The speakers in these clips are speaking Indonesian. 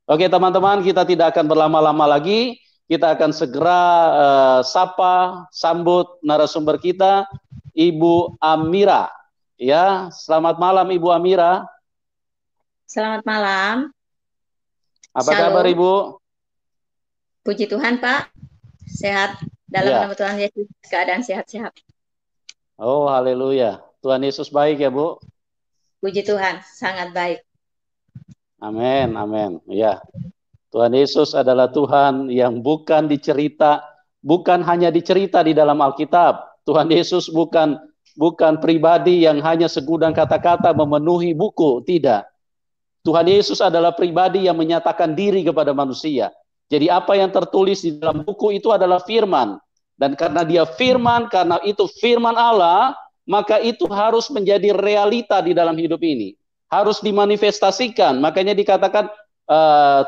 Oke teman-teman, kita tidak akan berlama-lama lagi. Kita akan segera sambut narasumber kita, Ibu Amira. Ya, selamat malam Ibu Amira. Selamat malam, Apa kabar Shalom. Ibu? Puji Tuhan, Pak. Sehat dalam Ya. nama Tuhan Yesus, keadaan sehat-sehat. Oh, haleluya. Tuhan Yesus baik ya, Bu. Puji Tuhan, sangat baik. Amin, amin. Ya. Tuhan Yesus adalah Tuhan yang bukan hanya dicerita di dalam Alkitab. Tuhan Yesus bukan pribadi yang hanya segudang kata-kata memenuhi buku, tidak. Tuhan Yesus adalah pribadi yang menyatakan diri kepada manusia. Jadi apa yang tertulis di dalam buku itu adalah firman. Dan karena dia firman, karena itu firman Allah, maka itu harus menjadi realita di dalam hidup ini. Harus dimanifestasikan. Makanya dikatakan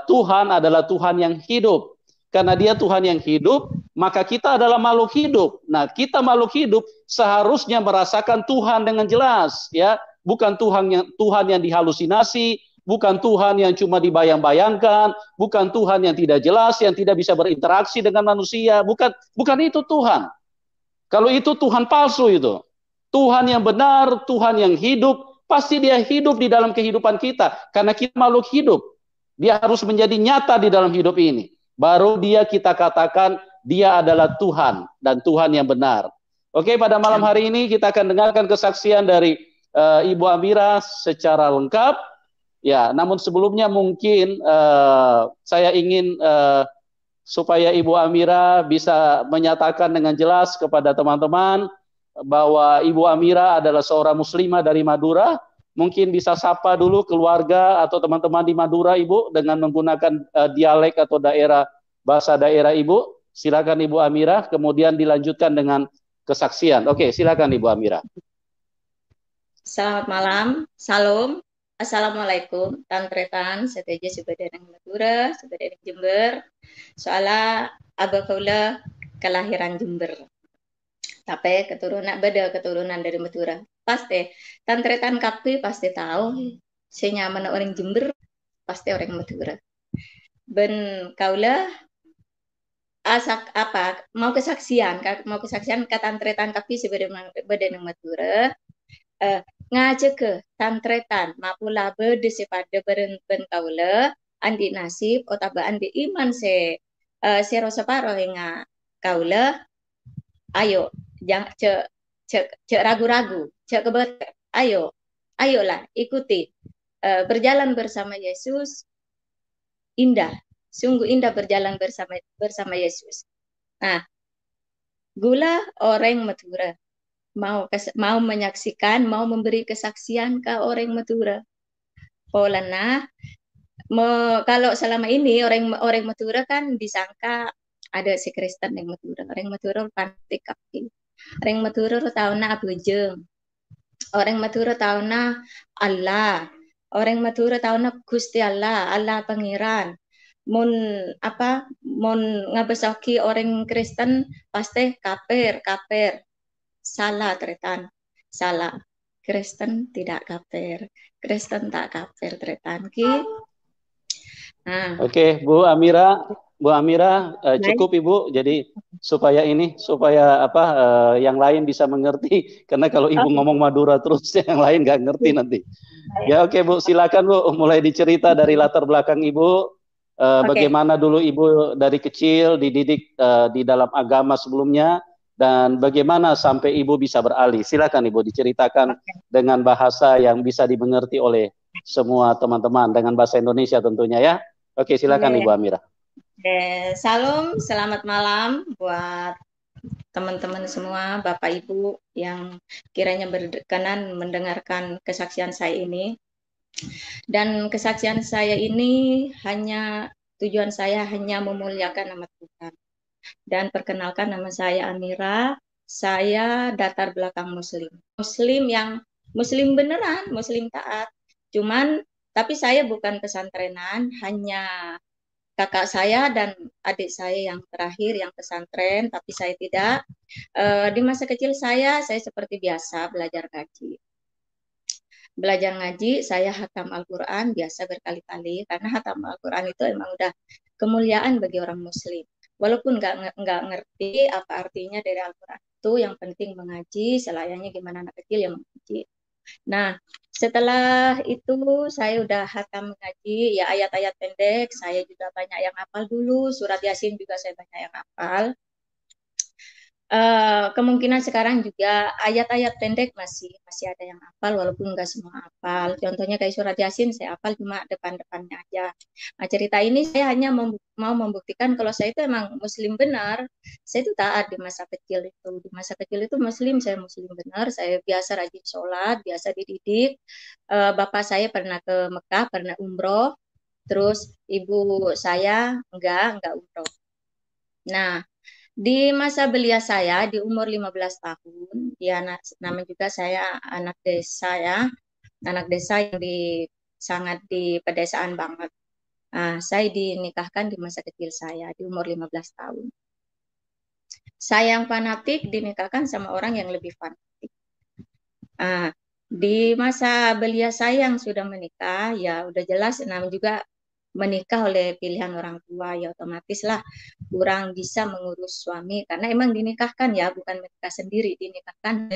Tuhan adalah Tuhan yang hidup. Karena dia Tuhan yang hidup, maka kita adalah makhluk hidup. Nah, kita makhluk hidup seharusnya merasakan Tuhan dengan jelas, ya. Bukan Tuhan yang dihalusinasi, bukan Tuhan yang cuma dibayang-bayangkan, bukan Tuhan yang tidak jelas, yang tidak bisa berinteraksi dengan manusia, bukan itu Tuhan. Kalau itu Tuhan palsu itu. Tuhan yang benar, Tuhan yang hidup, pasti dia hidup di dalam kehidupan kita. Karena kita makhluk hidup. Dia harus menjadi nyata di dalam hidup ini. Baru dia kita katakan dia adalah Tuhan dan Tuhan yang benar. Oke, pada malam hari ini kita akan dengarkan kesaksian dari Ibu Amira secara lengkap. Ya, namun sebelumnya mungkin saya ingin supaya Ibu Amira bisa menyatakan dengan jelas kepada teman-teman bahwa Ibu Amira adalah seorang muslimah dari Madura. Mungkin bisa sapa dulu keluarga atau teman-teman di Madura, Ibu, dengan menggunakan dialek atau bahasa daerah Ibu. Silakan Ibu Amira, kemudian dilanjutkan dengan kesaksian. Oke, silakan Ibu Amira. Selamat malam, Salam. Assalamualaikum, Tantretan, seteja sebadan Madura, sebadan Jember. Soalnya Abah Kaula kelahiran Jember. Tapi keturunan dari Madura. Pasti, Tantretan Kapi pasti tahu. Senyaman orang Jember, pasti orang Madura. Ben Kaula asak apa mau kesaksian ke tantretan kapi sebagai Madura ngajak ke tantretan mapula berde sepada beren kaula andi nasib otaba andi iman se rosa paro nga kaula ayo jangan cek ragu-ragu cek kebet ayolah ikuti berjalan bersama Yesus indah, sungguh indah berjalan bersama Yesus. Nah, gula orang Madura mau menyaksikan, mau memberi kesaksian ke orang Madura. Polana kalau selama ini orang Madura kan disangka ada si Kristen yang Madura. Orang Madura pantik kaki. Orang Madura tahu na abujeng. Orang Madura tahu na Allah. Orang Madura tahu na Gusti Allah, Allah Pangeran. Mun ngabesoki orang Kristen pasti kafir salah tretan salah Kristen tidak kafir Kristen tak kafir tretan ki nah Oke, Bu Amira baik. cukup Ibu. Jadi supaya yang lain bisa mengerti. Karena kalau Ibu ngomong Madura terus yang lain nggak ngerti nanti. Ya oke Bu, silakan Bu, mulai dicerita dari latar belakang Ibu. Oke. Bagaimana dulu Ibu dari kecil dididik di dalam agama sebelumnya dan bagaimana sampai Ibu bisa beralih. Silakan Ibu diceritakan dengan bahasa yang bisa dimengerti oleh semua teman-teman dengan bahasa Indonesia tentunya ya. Oke, silakan Ibu Amira. Salam, selamat malam buat teman-teman semua, Bapak Ibu yang kiranya berkenan mendengarkan kesaksian saya ini. Dan kesaksian saya ini tujuan saya hanya memuliakan nama Tuhan. Dan perkenalkan nama saya Amira, saya datar belakang Muslim. Muslim beneran, Muslim taat. Tapi saya bukan pesantrenan, hanya kakak saya dan adik saya yang terakhir yang pesantren, tapi saya tidak. Di masa kecil saya seperti biasa belajar ngaji. belajar ngaji, saya hatam Al-Quran biasa berkali-kali, karena hatam Al-Quran itu emang udah kemuliaan bagi orang Muslim. Walaupun nggak ngerti apa artinya dari Al-Quran itu, yang penting mengaji, selayaknya gimana anak kecil yang mengaji. Nah, setelah itu saya udah hatam mengaji, ya ayat-ayat pendek, saya juga banyak yang hafal dulu, surat Yasin juga saya banyak yang hafal. Kemungkinan sekarang juga ayat-ayat pendek masih ada yang hafal walaupun nggak semua hafal. Contohnya kayak surat Yasin saya hafal cuma depan-depannya aja. Nah, cerita ini saya hanya mau membuktikan kalau saya itu emang muslim benar. Saya itu taat di masa kecil itu. Di masa kecil itu muslim, saya muslim benar. Saya biasa rajin sholat, biasa dididik. Bapak saya pernah ke Mekah, pernah umroh. Terus ibu saya enggak umroh. Nah, di masa belia saya di umur 15 tahun, ya nama juga saya anak desa ya, anak desa yang sangat di pedesaan banget. Nah, saya dinikahkan di masa kecil saya di umur 15 tahun. Saya yang fanatik dinikahkan sama orang yang lebih fanatik. Nah, di masa belia saya yang sudah menikah, ya udah jelas namanya juga menikah oleh pilihan orang tua, ya otomatis lah kurang bisa mengurus suami karena emang dinikahkan ya, bukan menikah sendiri, dinikahkan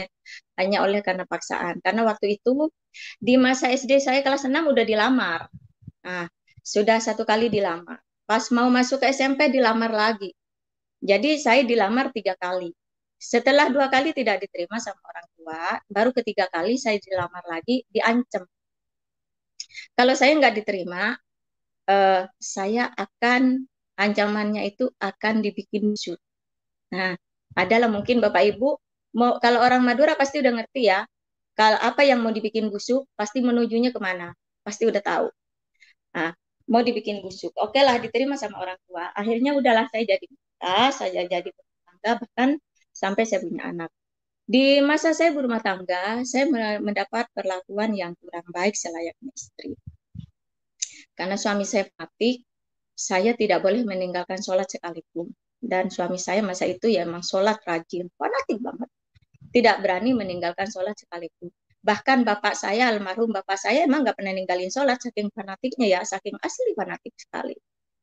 hanya oleh karena paksaan. Karena waktu itu di masa SD saya kelas 6 udah dilamar. Nah, sudah satu kali dilamar. Pas mau masuk ke SMP dilamar lagi. Jadi saya dilamar 3 kali. Setelah 2 kali tidak diterima sama orang tua, baru ketiga kali saya dilamar lagi, diancam. Kalau saya nggak diterima, saya akan ancamannya itu akan dibikin busuk. Nah, adalah mungkin Bapak Ibu mau kalau orang Madura pasti udah ngerti ya. Kalau apa yang mau dibikin busuk pasti menujunya kemana? Pasti udah tahu. Nah, mau dibikin busuk. Oke lah diterima sama orang tua. Akhirnya udahlah saya jadi saya jadi berumah tangga bahkan sampai saya punya anak. Di masa saya berumah tangga, saya mendapat perlakuan yang kurang baik selayaknya istri. Karena suami saya fanatik, saya tidak boleh meninggalkan sholat sekalipun. Dan suami saya masa itu ya emang sholat rajin, fanatik banget. Tidak berani meninggalkan sholat sekalipun. Bahkan bapak saya, almarhum bapak saya emang nggak pernah ninggalin sholat, saking fanatiknya ya, saking asli fanatik sekali.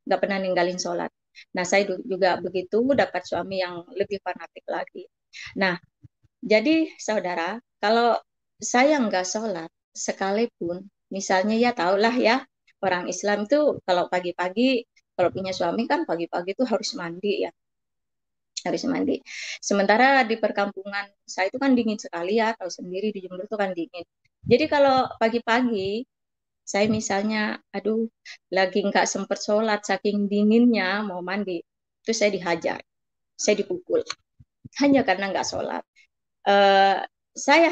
Nggak pernah ninggalin sholat. Nah, saya juga begitu, dapat suami yang lebih fanatik lagi. Nah, jadi saudara, kalau saya nggak sholat sekalipun, misalnya ya tahulah ya, orang Islam itu kalau pagi-pagi, kalau punya suami kan pagi-pagi itu harus mandi ya, harus mandi. Sementara di perkampungan saya itu kan dingin sekali ya, tahu sendiri di Jember itu kan dingin. Jadi kalau pagi-pagi saya misalnya, aduh, lagi nggak sempet sholat, saking dinginnya mau mandi, itu saya dihajar, saya dipukul, hanya karena nggak sholat. Uh, saya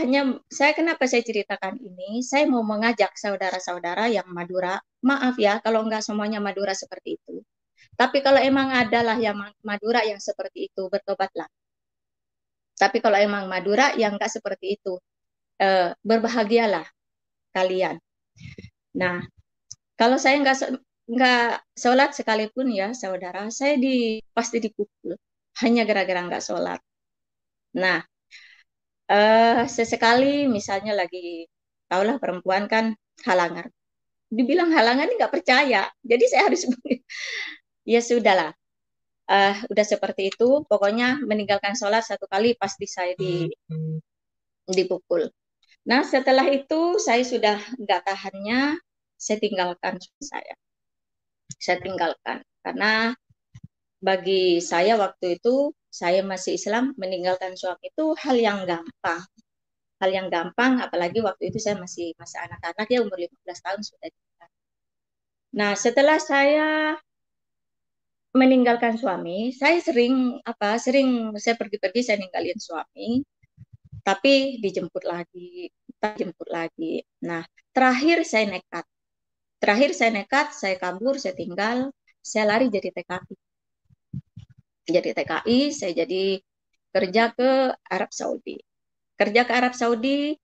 kenapa saya ceritakan ini? Saya mau mengajak saudara-saudara yang Madura, maaf ya kalau nggak semuanya Madura seperti itu. Tapi kalau emang adalah yang Madura yang seperti itu, bertobatlah. Tapi kalau emang Madura yang nggak seperti itu, berbahagialah kalian. Nah, kalau saya nggak sholat sekalipun ya saudara, saya pasti dipukul hanya gara-gara nggak sholat. Nah, sesekali misalnya lagi tahulah perempuan kan halangan, dibilang halangan ini nggak percaya, jadi saya harus ya sudahlah, udah seperti itu, pokoknya meninggalkan sholat satu kali pasti saya dipukul. Nah setelah itu saya sudah nggak tahannya, saya tinggalkan saya tinggalkan karena bagi saya waktu itu saya masih Islam, meninggalkan suami itu hal yang gampang. Hal yang gampang, apalagi waktu itu saya masih anak-anak ya, umur 15 tahun sudah nikah. Nah, setelah saya meninggalkan suami, saya sering saya pergi-pergi saya ninggalin suami, tapi dijemput lagi. Nah, terakhir saya nekat. Saya kabur, saya tinggal, saya lari jadi TKI. Jadi TKI, saya jadi kerja ke Arab Saudi. Kerja ke Arab Saudi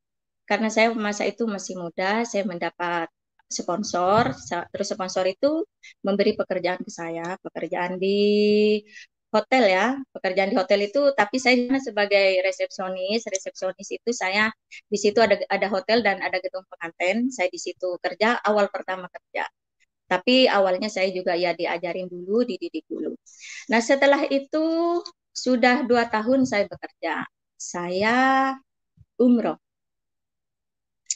karena saya masa itu masih muda, saya mendapat sponsor, terus sponsor itu memberi pekerjaan ke saya, pekerjaan di hotel ya, pekerjaan di hotel itu, tapi saya sebagai resepsionis itu saya di situ ada hotel dan ada gedung pengantin, saya di situ kerja awal pertama kerja. Tapi awalnya saya juga ya diajarin dulu, dididik dulu. Nah setelah itu sudah 2 tahun saya bekerja, saya umroh.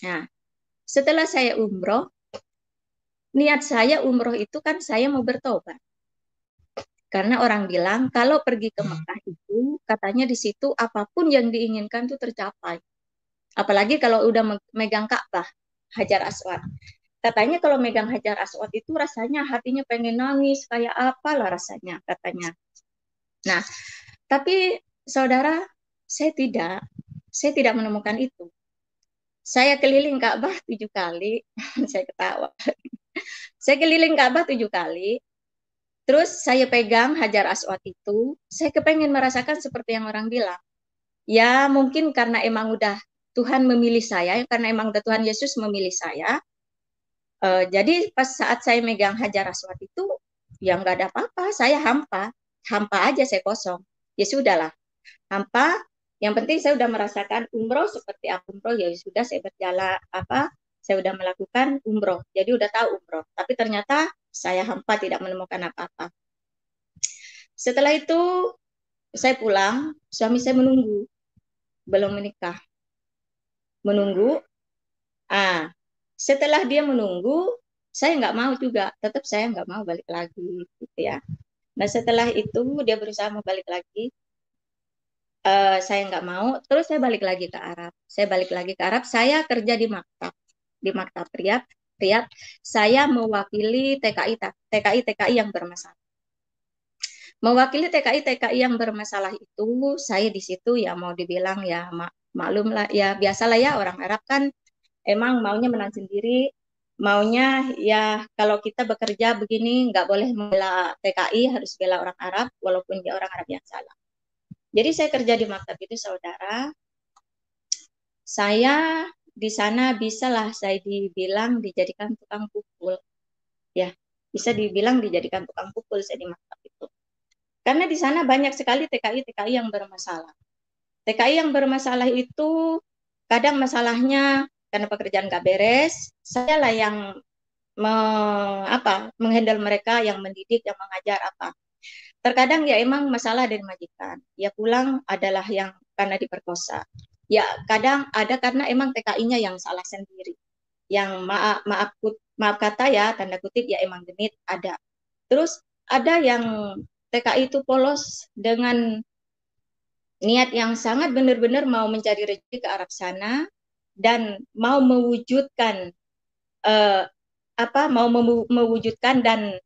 Nah setelah saya umroh, niat saya umroh itu kan saya mau bertobat. Karena orang bilang kalau pergi ke Mekah itu katanya di situ apapun yang diinginkan itu tercapai. Apalagi kalau udah megang Ka'bah, Hajar Aswad. Katanya kalau megang Hajar Aswad itu rasanya hatinya pengen nangis, kayak apalah rasanya katanya. Nah, tapi saudara, saya tidak menemukan itu. Saya keliling Ka'bah 7 kali, saya ketawa. Saya keliling Ka'bah 7 kali, terus saya pegang Hajar Aswad itu, saya kepengen merasakan seperti yang orang bilang. Ya mungkin karena emang udah Tuhan memilih saya, karena emang udah Tuhan Yesus memilih saya. Jadi pas saat saya megang Hajar Aswad itu, ya nggak ada apa-apa, saya hampa aja, saya kosong. Ya sudahlah, hampa. Yang penting saya udah merasakan umroh seperti apa umroh, ya sudah saya berjalan saya udah melakukan umroh, jadi udah tahu umroh. Tapi ternyata saya hampa, tidak menemukan apa-apa. Setelah itu saya pulang, suami saya menunggu, belum menikah, menunggu. Setelah dia menunggu, saya nggak mau juga, tetap saya nggak mau balik lagi, gitu ya. Nah setelah itu dia berusaha mau balik lagi, saya nggak mau, terus saya balik lagi ke Arab. Saya balik lagi ke Arab, saya kerja di maktab Riyadh. Saya mewakili TKI yang bermasalah. Mewakili TKI yang bermasalah itu, saya di situ ya mau dibilang ya maklum lah, ya biasalah ya orang Arab kan emang maunya menang sendiri, maunya ya kalau kita bekerja begini nggak boleh membela TKI, harus bela orang Arab walaupun dia orang Arab yang salah. Jadi saya kerja di maktab itu saudara, saya di sana bisalah saya dibilang dijadikan tukang pukul, ya bisa dibilang dijadikan tukang pukul saya di maktab itu. Karena di sana banyak sekali TKI yang bermasalah. TKI yang bermasalah itu kadang masalahnya karena pekerjaan nggak beres, saya lah yang menghandle mereka, yang mendidik, yang mengajar apa. Terkadang ya emang masalah dari majikan. Ya pulang adalah yang karena diperkosa. Ya kadang ada karena emang TKI-nya yang salah sendiri. Yang maaf kata ya, tanda kutip ya emang genit ada. Terus ada yang TKI itu polos dengan niat yang sangat benar-benar mau mencari rezeki ke Arab sana dan mau mewujudkan mewujudkan dan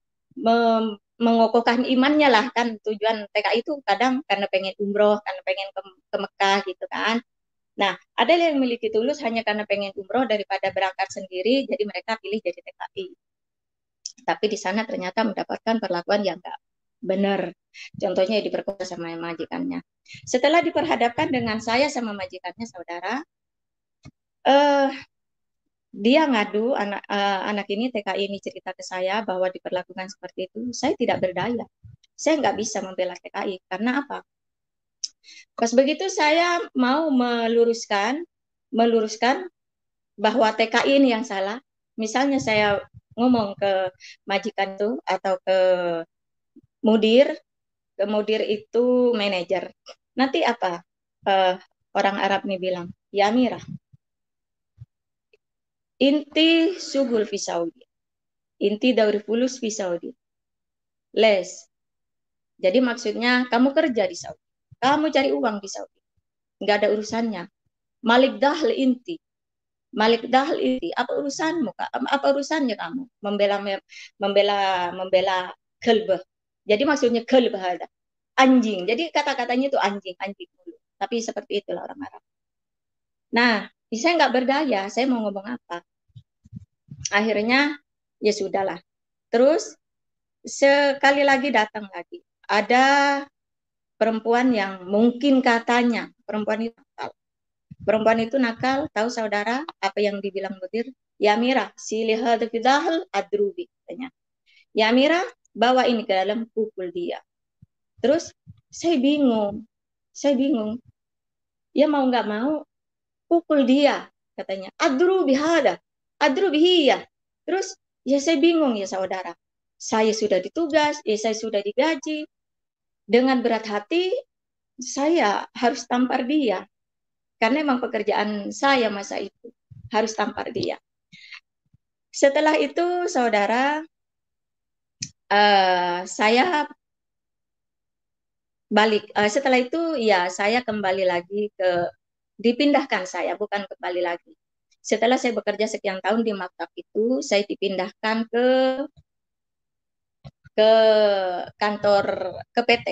mengokohkan imannya lah, kan tujuan TKI itu kadang karena pengen umroh, karena pengen ke Mekah gitu kan. Nah ada yang memiliki tulus hanya karena pengen umroh daripada berangkat sendiri, jadi mereka pilih jadi TKI. Tapi di sana ternyata mendapatkan perlakuan yang enggak benar. Contohnya diperkosa sama majikannya. Setelah diperhadapkan dengan saya sama majikannya saudara, dia ngadu, anak ini TKI ini cerita ke saya bahwa diperlakukan seperti itu. Saya tidak berdaya, saya nggak bisa membela TKI. Karena apa? Pas begitu saya mau meluruskan bahwa TKI ini yang salah. Misalnya saya ngomong ke majikan itu atau ke mudir itu manajer. Nanti apa? Orang Arab nih bilang, ya Mira, inti sugul fi Saudi, inti dauri fulus fi Saudi, les. Jadi maksudnya kamu kerja di Saudi, kamu cari uang di Saudi, nggak ada urusannya. Malik dahl inti, apa urusanmu? Apa urusannya kamu membela kelbah? Jadi maksudnya kelbah ada anjing. Jadi kata-katanya itu anjing dulu. Tapi seperti itulah orang Arab. Nah, saya nggak berdaya, saya mau ngomong apa? Akhirnya ya sudahlah. Terus sekali lagi datang lagi. Ada perempuan yang mungkin katanya perempuan itu nakal. Perempuan itu nakal, tahu saudara apa yang dibilang mudir? Ya Mira, silihad fidahl adrubi katanya. Ya Mira, bawa ini ke dalam, pukul dia. Terus saya bingung, ya mau nggak mau pukul dia, katanya adru bihada, adru bihiya. Terus ya saya bingung ya saudara, saya sudah ditugas, ya saya sudah digaji, dengan berat hati saya harus tampar dia, karena memang pekerjaan saya masa itu harus tampar dia. Setelah itu saudara, saya balik, setelah itu ya saya kembali lagi ke, dipindahkan, saya bukan kembali lagi. Setelah saya bekerja sekian tahun di maktab itu, saya dipindahkan ke kantor, ke PT,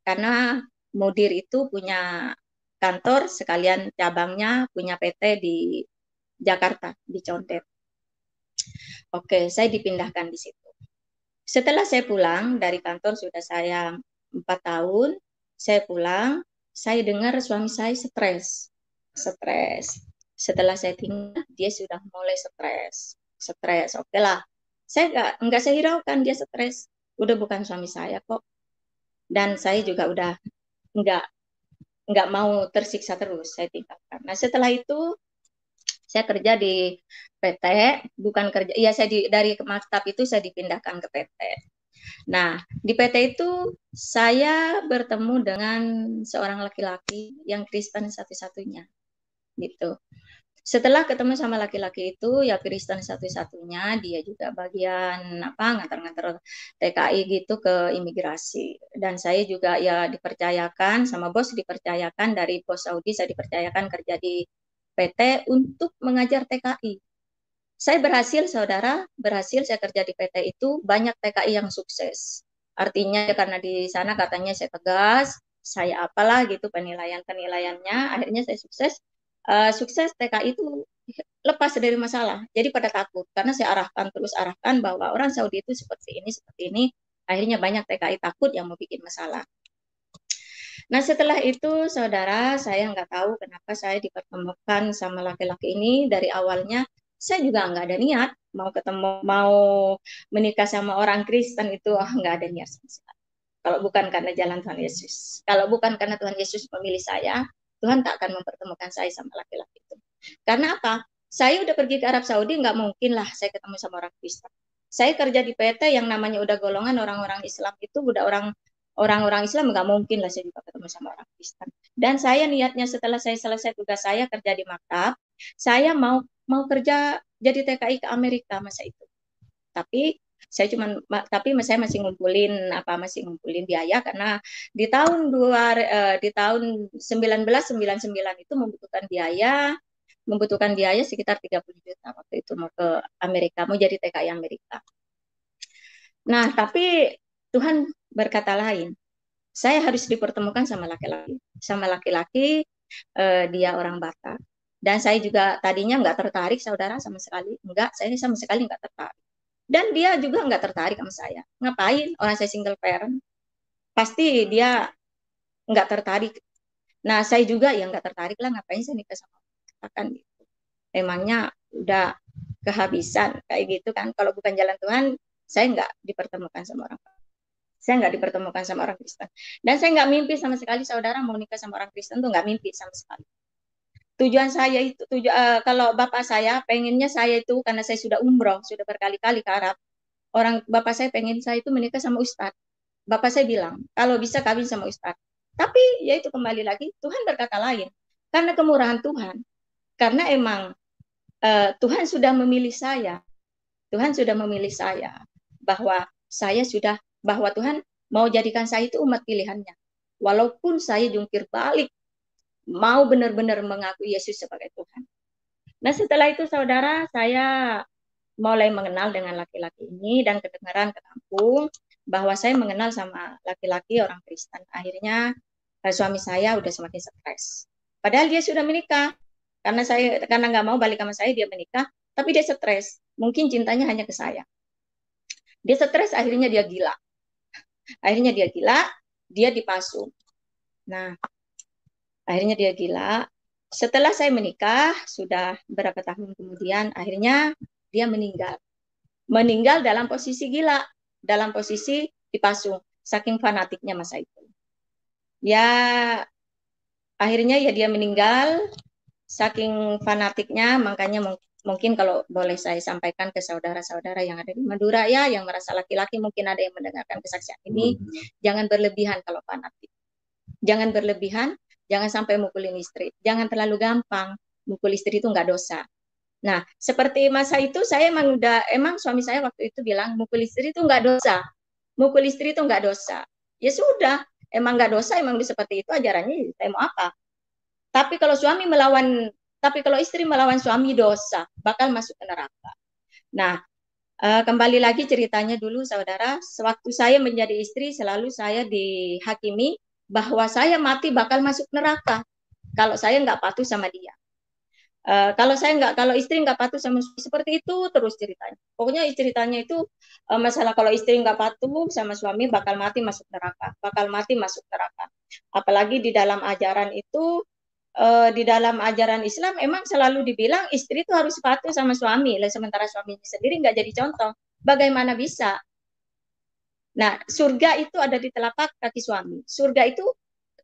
karena mudir itu punya kantor sekalian cabangnya punya PT di Jakarta, di Condet. Oke, saya dipindahkan di situ. Setelah saya pulang dari kantor, sudah saya 4 tahun, saya pulang, saya dengar suami saya stres. Setelah saya tinggal, dia sudah mulai stres. Oke lah, saya nggak saya hiraukan dia stres. Udah bukan suami saya kok. Dan saya juga udah nggak nggak mau tersiksa terus, saya tinggalkan. Nah setelah itu saya kerja di PT, bukan kerja, ya saya dari maktab itu saya dipindahkan ke PT. Nah, di PT itu saya bertemu dengan seorang laki-laki yang Kristen satu-satunya, gitu. Setelah ketemu sama laki-laki itu, ya Kristen satu-satunya, dia juga bagian apa ngantar-ngantar TKI gitu ke imigrasi. Dan saya juga ya dipercayakan sama bos, dipercayakan dari bos Saudi, saya dipercayakan kerja di PT untuk mengajar TKI. Saya berhasil, saudara, berhasil saya kerja di PT itu, banyak TKI yang sukses. Artinya karena di sana katanya saya tegas, saya apalah gitu penilaiannya, akhirnya saya sukses. Sukses TKI itu lepas dari masalah. Jadi pada takut karena saya arahkan bahwa orang Saudi itu seperti ini. Akhirnya banyak TKI takut yang mau bikin masalah. Nah setelah itu saudara, saya nggak tahu kenapa saya dipertemukan sama laki-laki ini. Dari awalnya saya juga nggak ada niat mau ketemu, mau menikah sama orang Kristen itu, nggak ada niat sama sekali. Kalau bukan karena jalan Tuhan Yesus, kalau bukan karena Tuhan Yesus memilih saya, Tuhan tak akan mempertemukan saya sama laki-laki itu. Karena apa? Saya udah pergi ke Arab Saudi, nggak mungkin lah saya ketemu sama orang Kristen. Saya kerja di PT yang namanya udah golongan orang-orang Islam itu, udah orang-orang Islam, nggak mungkin lah saya juga ketemu sama orang Kristen. Dan saya niatnya setelah saya selesai tugas saya kerja di maktab, saya mau kerja jadi TKI ke Amerika masa itu. Tapi saya masih ngumpulin biaya, karena di tahun 1999 itu membutuhkan biaya sekitar 30 juta waktu itu, mau ke Amerika, mau jadi TKI Amerika. Nah, tapi Tuhan berkata lain. Saya harus dipertemukan sama laki-laki. Dia orang Batak. Dan saya juga tadinya nggak tertarik, saudara, sama sekali. Saya sama sekali nggak tertarik. Dan dia juga nggak tertarik sama saya. Ngapain? Orang saya single parent. Pasti dia nggak tertarik. Nah, saya juga yang nggak tertarik lah. Ngapain saya nikah sama orang gitu. Emangnya udah kehabisan kayak gitu kan. Kalau bukan jalan Tuhan, saya nggak dipertemukan sama orang. Saya nggak dipertemukan sama orang Kristen. Dan saya nggak mimpi sama sekali, saudara, mau nikah sama orang Kristen tuh nggak mimpi sama sekali. Tujuan saya itu, kalau bapak saya pengennya saya itu, karena saya sudah umroh, sudah berkali-kali ke Arab, bapak saya pengen saya itu menikah sama ustadz. Bapak saya bilang, kalau bisa kawin sama ustadz. Tapi ya itu kembali lagi, Tuhan berkata lain. Karena kemurahan Tuhan. Karena emang Tuhan sudah memilih saya. Tuhan sudah memilih saya. Bahwa Tuhan mau jadikan saya itu umat pilihannya. Walaupun saya jungkir balik, mau benar-benar mengakui Yesus sebagai Tuhan. Nah setelah itu saudara, saya mulai mengenal dengan laki-laki ini, dan kedengaran ke kampung bahwa saya mengenal sama laki-laki orang Kristen. Akhirnya suami saya udah semakin stres. Padahal dia sudah menikah. Karena nggak mau balik sama saya, dia menikah, tapi dia stres. Mungkin cintanya hanya ke saya. Dia stres, akhirnya dia gila. Dia dipasung. Nah, akhirnya dia gila. Setelah saya menikah, sudah berapa tahun kemudian, akhirnya dia meninggal. Meninggal dalam posisi gila, dalam posisi dipasung, saking fanatiknya masa itu. Ya akhirnya ya dia meninggal saking fanatiknya, makanya mungkin kalau boleh saya sampaikan ke saudara-saudara yang ada di Madura ya, yang merasa laki-laki mungkin ada yang mendengarkan kesaksian ini, jangan berlebihan kalau fanatik. Jangan berlebihan, jangan sampai mukulin istri. Jangan terlalu gampang, mukul istri itu nggak dosa. Nah, seperti masa itu saya emang suami saya waktu itu bilang mukul istri itu nggak dosa. Mukul istri itu nggak dosa. Ya sudah, emang nggak dosa, emang seperti itu ajarannya, saya mau apa? Tapi kalau tapi kalau istri melawan suami dosa, bakal masuk ke neraka. Nah, kembali lagi ceritanya dulu saudara, sewaktu saya menjadi istri selalu saya dihakimi bahwa saya mati bakal masuk neraka kalau saya nggak patuh sama dia. Kalau istri nggak patuh sama suami, seperti itu terus ceritanya. Pokoknya ceritanya itu masalah kalau istri nggak patuh sama suami bakal mati masuk neraka, bakal mati masuk neraka. Apalagi di dalam ajaran Islam emang selalu dibilang istri itu harus patuh sama suami, sementara suaminya sendiri nggak jadi contoh. Bagaimana bisa? Nah, surga itu ada di telapak kaki suami. Surga itu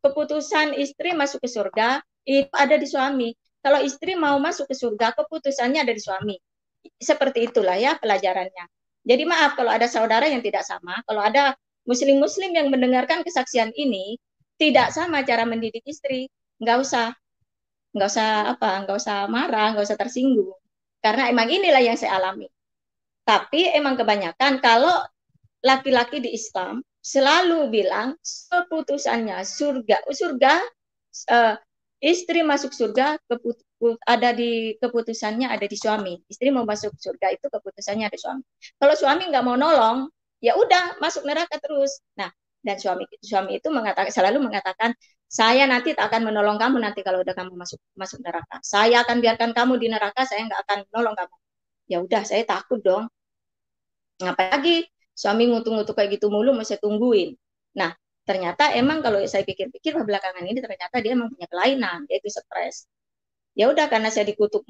keputusan istri masuk ke surga itu ada di suami. Kalau istri mau masuk ke surga, keputusannya ada di suami. Seperti itulah ya pelajarannya. Jadi maaf kalau ada saudara yang tidak sama, kalau ada muslim-muslim yang mendengarkan kesaksian ini tidak sama cara mendidik istri, nggak usah marah, nggak usah tersinggung. Karena emang inilah yang saya alami. Tapi emang kebanyakan kalau laki-laki di Islam selalu bilang keputusannya surga uh, istri masuk surga ada di keputusannya ada di suami. Istri mau masuk surga itu keputusannya ada di suami. Kalau suami nggak mau nolong, ya udah masuk neraka terus. Nah, dan suami itu selalu mengatakan saya nanti tak akan menolong kamu nanti kalau udah kamu masuk neraka. Saya akan biarkan kamu di neraka, saya nggak akan menolong kamu. Ya udah, saya takut dong. Ngapain lagi suami ngutuk-ngutuk kayak gitu mulu mau saya tungguin. Nah, ternyata emang kalau saya pikir-pikir belakangan ini ternyata dia emang punya kelainan, yaitu stres. Ya udah karena saya dikutuk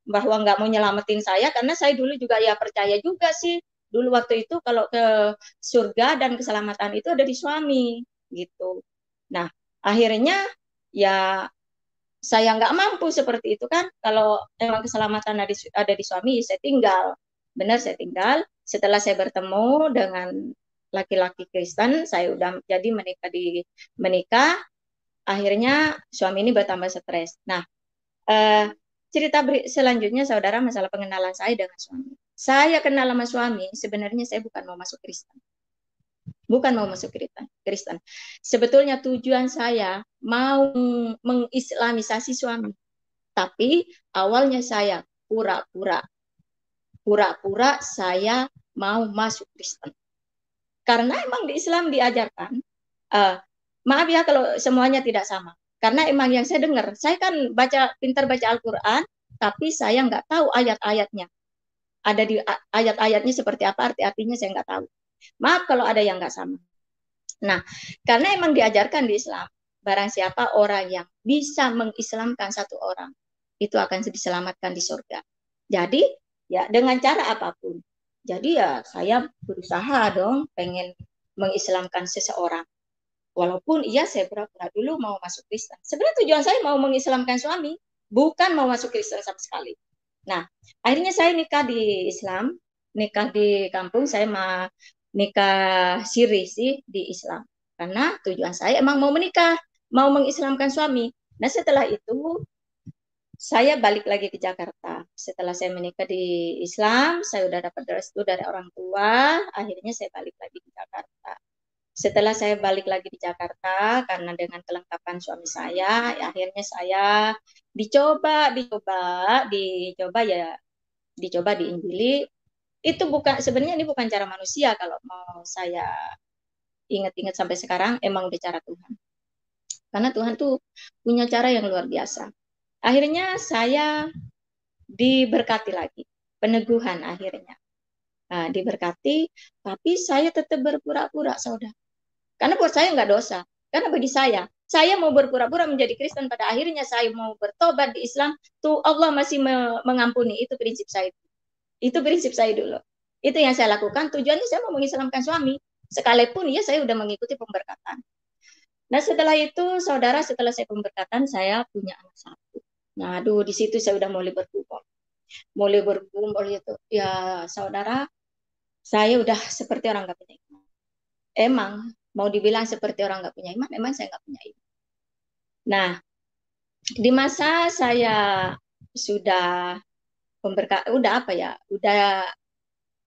bahwa nggak mau nyelamatin saya karena saya dulu juga ya percaya juga sih dulu waktu itu kalau ke surga dan keselamatan itu ada di suami gitu. Nah, akhirnya ya saya nggak mampu seperti itu kan. Kalau emang keselamatan ada di suami, saya tinggal. Benar, saya tinggal. Setelah saya bertemu dengan laki-laki Kristen, saya udah jadi menikah. Akhirnya suami ini bertambah stres. Nah, cerita selanjutnya, saudara, masalah pengenalan saya dengan suami. Saya kenal sama suami, sebenarnya saya bukan mau masuk Kristen. Bukan mau masuk Kristen. Sebetulnya tujuan saya mau mengislamisasi suami. Tapi awalnya saya pura-pura saya mau masuk Kristen. Karena emang di Islam diajarkan, maaf ya kalau semuanya tidak sama. Karena emang yang saya dengar, saya kan pintar baca Al-Quran, tapi saya nggak tahu ayat-ayatnya. Ada di ayat-ayatnya seperti apa, arti-artinya saya nggak tahu. Maaf kalau ada yang nggak sama. Nah, karena emang diajarkan di Islam, barang siapa orang yang bisa mengislamkan satu orang, itu akan diselamatkan di surga. Jadi, ya dengan cara apapun. Jadi ya saya berusaha dong pengen mengislamkan seseorang. Walaupun iya saya pura-pura dulu mau masuk Kristen. Sebenarnya tujuan saya mau mengislamkan suami, bukan mau masuk Kristen sama sekali. Nah, akhirnya saya nikah di Islam, nikah di kampung, saya nikah siri sih di Islam. Karena tujuan saya emang mau menikah, mau mengislamkan suami. Nah, setelah itu saya balik lagi ke Jakarta. Setelah saya menikah di Islam, saya udah dapat restu dari orang tua, akhirnya saya balik lagi di Jakarta. Setelah saya balik lagi di Jakarta, karena dengan kelengkapan suami saya, ya akhirnya saya dicoba diinjili. Itu sebenarnya ini bukan cara manusia kalau mau saya ingat-ingat sampai sekarang, emang udah cara Tuhan. Karena Tuhan tuh punya cara yang luar biasa. Akhirnya saya diberkati lagi, peneguhan akhirnya. Nah, diberkati, tapi saya tetap berpura-pura, saudara. Karena buat saya nggak dosa. Karena bagi saya mau berpura-pura menjadi Kristen, pada akhirnya saya mau bertobat di Islam, tuh Allah masih mengampuni. Itu prinsip saya. Itu prinsip saya dulu. Itu yang saya lakukan. Tujuannya saya mau mengislamkan suami. Sekalipun ya saya udah mengikuti pemberkatan. Nah setelah itu saudara, setelah saya pemberkatan, saya punya anak satu. Nah aduh, di situ saya udah mulai bergumul itu. Ya saudara, saya udah seperti orang nggak punya iman. Emang mau dibilang seperti orang nggak punya iman, emang saya nggak punya iman. Nah, di masa saya sudah udah apa ya, udah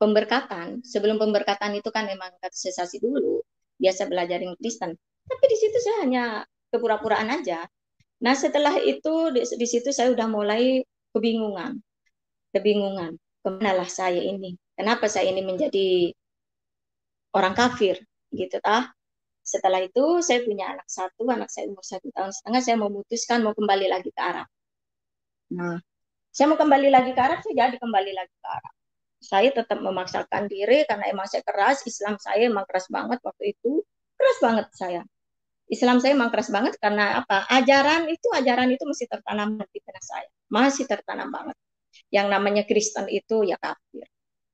pemberkatan. Sebelum pemberkatan itu kan memang kategorisasi dulu, biasa belajarin Kristen. Tapi di situ saya hanya kepura-puraan aja. Nah, setelah itu di situ saya udah mulai kebingungan, kebingungan. Kemanalah saya ini? Kenapa saya ini menjadi orang kafir? Gitu tah. Setelah itu saya punya anak satu, anak saya umur 1,5 tahun. Saya memutuskan mau kembali lagi ke Arab. Nah, saya mau kembali lagi ke Arab, saya jadi kembali lagi ke Arab. Saya tetap memaksakan diri karena emang saya keras, Islam saya emang keras banget waktu itu, keras banget saya. Islam saya emang keras banget karena apa? Ajaran itu masih tertanam di benak saya, masih tertanam banget. Yang namanya Kristen itu ya kafir.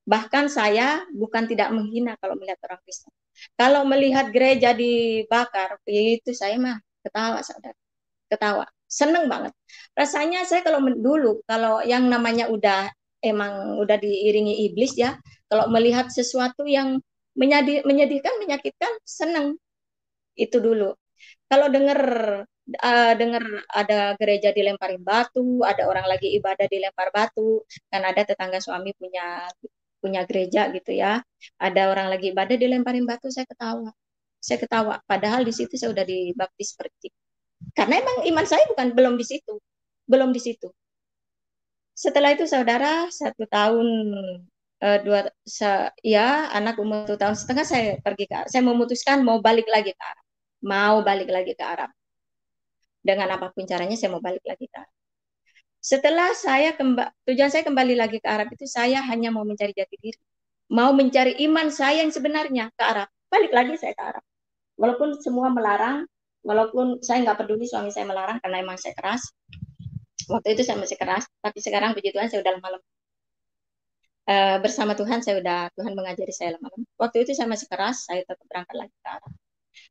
Bahkan saya bukan tidak menghina kalau melihat orang Kristen. Kalau melihat gereja dibakar, itu saya mah ketawa, saudara. Ketawa. Seneng banget. Rasanya saya kalau yang namanya emang udah diiringi iblis ya, kalau melihat sesuatu yang menyedihkan, menyakitkan, seneng. Itu dulu. Kalau dengar ada gereja dilemparin batu, ada orang lagi ibadah dilempar batu, kan ada tetangga suami punya punya gereja gitu ya. Ada orang lagi ibadah dilemparin batu, saya ketawa. Saya ketawa. Padahal di situ saya udah dibaptis percik. Karena emang iman saya belum di situ, belum di situ. Setelah itu saudara 1 tahun ya anak umur 1,5 tahun saya memutuskan mau balik lagi ke Arab, mau balik lagi ke Arab dengan apapun caranya saya mau balik lagi ke Arab. Setelah tujuan saya kembali lagi ke Arab itu saya hanya mau mencari jati diri, mau mencari iman saya yang sebenarnya ke Arab, balik lagi saya ke Arab. Walaupun semua melarang, walaupun saya nggak peduli suami saya melarang karena emang saya keras. Waktu itu saya masih keras, tapi sekarang puji Tuhan saya udah lama-lama bersama Tuhan, Tuhan mengajari saya lama-lama. Waktu itu saya masih keras, saya tetap berangkat lagi ke Arab.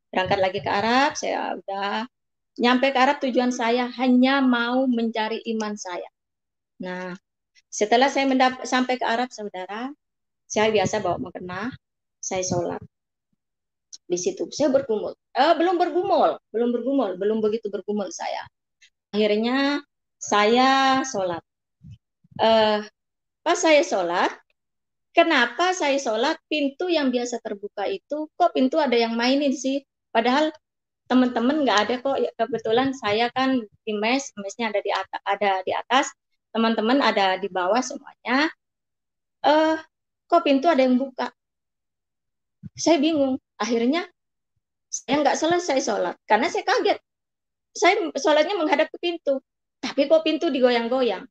Berangkat lagi ke Arab, saya udah nyampe ke Arab, tujuan saya hanya mau mencari iman saya. Nah, setelah saya sampai ke Arab, saudara, saya biasa bawa mukena, saya sholat. Di situ saya bergumul. Belum begitu bergumul saya. Akhirnya saya sholat. Pas saya sholat, kenapa saya sholat pintu yang biasa terbuka itu kok pintu ada yang mainin sih? Padahal teman-teman nggak ada kok. Ya, kebetulan saya kan di mesnya ada di atas, teman-teman ada di bawah semuanya. Kok pintu ada yang buka? Saya bingung. Akhirnya saya nggak selesai sholat karena saya kaget. Saya sholatnya menghadap ke pintu, tapi kok pintu digoyang-goyang?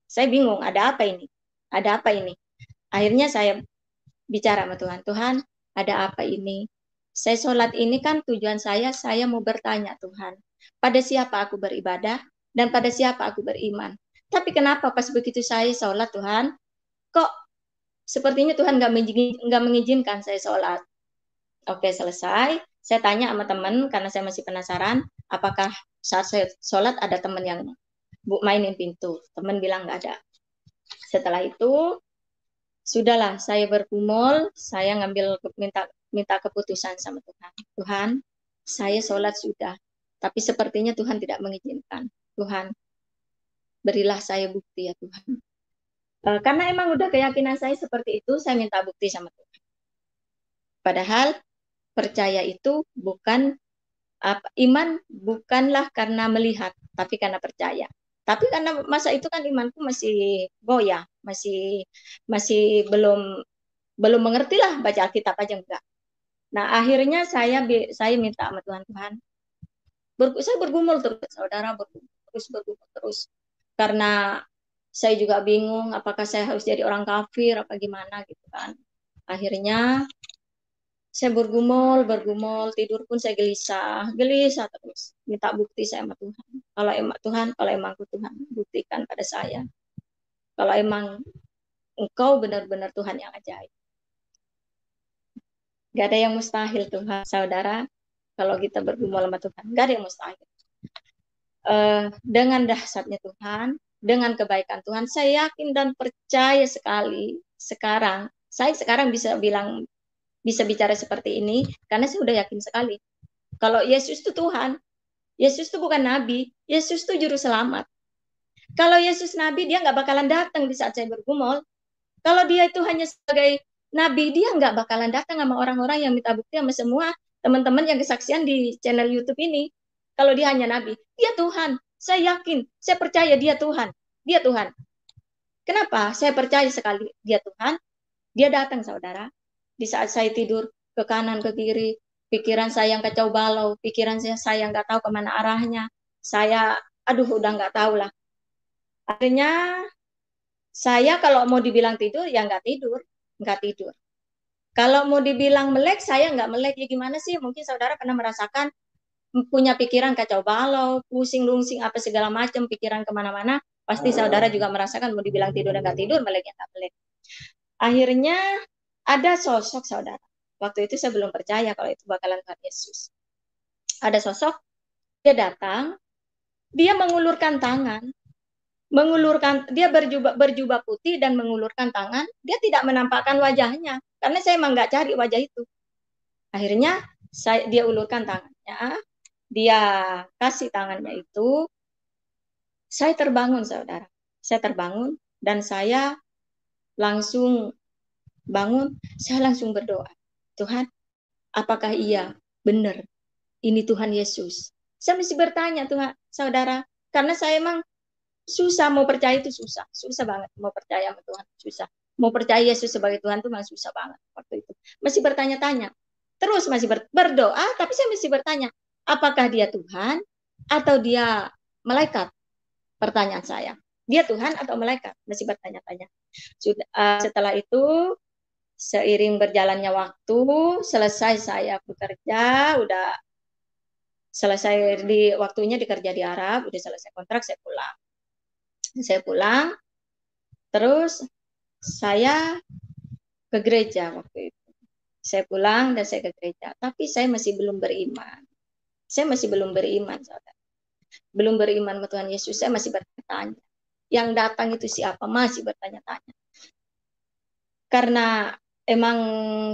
Saya bingung. Ada apa ini? Ada apa ini? Akhirnya saya bicara sama Tuhan, Tuhan ada apa ini? Saya sholat ini kan tujuan saya mau bertanya Tuhan, pada siapa aku beribadah dan pada siapa aku beriman. Tapi kenapa pas begitu saya sholat Tuhan, kok sepertinya Tuhan nggak mengizinkan saya sholat. Oke selesai, saya tanya sama teman karena saya masih penasaran, apakah saat saya sholat ada teman yang mainin pintu. Teman bilang nggak ada. Setelah itu sudahlah saya bergumul, saya minta keputusan sama Tuhan. Tuhan, saya sholat sudah, tapi sepertinya Tuhan tidak mengizinkan. Tuhan, berilah saya bukti ya Tuhan. Karena emang udah keyakinan saya seperti itu, saya minta bukti sama Tuhan. Padahal percaya itu iman bukanlah karena melihat, tapi karena percaya. Tapi karena masa itu kan imanku masih goyah, masih belum mengerti lah baca Alkitab aja enggak. Nah akhirnya saya minta sama Tuhan, saya bergumul terus, saudara, bergumul terus karena saya juga bingung apakah saya harus jadi orang kafir apa gimana gitu kan. Akhirnya saya bergumul, tidur pun saya gelisah terus. Minta bukti saya sama Tuhan. Kalau emang Tuhan, buktikan pada saya. Kalau emang Engkau benar-benar Tuhan yang ajaib. Gak ada yang mustahil Tuhan, saudara. kalau kita bergumul sama Tuhan. Nggak ada yang mustahil. Dengan dahsyatnya Tuhan, dengan kebaikan Tuhan, saya yakin dan percaya sekali sekarang. Saya sekarang bisa bicara seperti ini karena saya sudah yakin sekali. Kalau Yesus itu Tuhan, Yesus itu bukan nabi, Yesus itu juru selamat. Kalau Yesus nabi, dia nggak bakalan datang di saat saya bergumul. Kalau dia itu hanya sebagai nabi, dia nggak bakalan datang sama orang-orang yang minta bukti sama semua teman-teman yang kesaksian di channel YouTube ini. Kalau dia hanya nabi, dia Tuhan. Saya yakin, saya percaya dia Tuhan. Dia Tuhan. Kenapa? Saya percaya sekali dia Tuhan. Dia datang, saudara. Di saat saya tidur, ke kanan, ke kiri, pikiran saya yang kacau balau, pikiran saya nggak tahu kemana arahnya. Saya, udah nggak tahu lah. Akhirnya saya kalau mau dibilang tidur, ya nggak tidur. Kalau mau dibilang melek, saya nggak melek. Ya gimana sih? Mungkin saudara pernah merasakan punya pikiran kacau balau, pusing-lungsing, apa segala macam, pikiran kemana-mana. Pasti saudara juga merasakan mau dibilang tidur dan nggak tidur, melek ya nggak melek. Akhirnya ada sosok saudara. Waktu itu saya belum percaya kalau itu bakalan Tuhan Yesus. Ada sosok, dia datang, dia mengulurkan tangan, dia berjubah putih dan mengulurkan tangan. Dia tidak menampakkan wajahnya karena saya emang nggak cari wajah itu. Akhirnya dia ulurkan tangannya, dia kasih tangannya itu. Saya terbangun, saudara. Saya terbangun dan saya langsung bangun. Saya langsung berdoa, Tuhan, apakah iya benar ini Tuhan Yesus? Saya mesti bertanya, Tuhan, saudara, karena saya emang susah mau percaya itu susah banget mau percaya sama Tuhan, susah. Mau percaya Yesus sebagai Tuhan itu masih susah banget waktu itu. Masih bertanya-tanya, terus masih berdoa, tapi saya masih bertanya, apakah dia Tuhan atau dia malaikat? Pertanyaan saya, dia Tuhan atau malaikat? Masih bertanya-tanya. Setelah itu, seiring berjalannya waktu, selesai saya bekerja, udah selesai di waktunya dikerja di Arab, udah selesai kontrak, saya pulang. Terus saya ke gereja waktu itu. Saya pulang dan saya ke gereja, tapi saya masih belum beriman. Saya masih belum beriman, saudara. Belum beriman sama Tuhan Yesus, saya masih bertanya. Yang datang itu siapa? Masih bertanya-tanya. Karena emang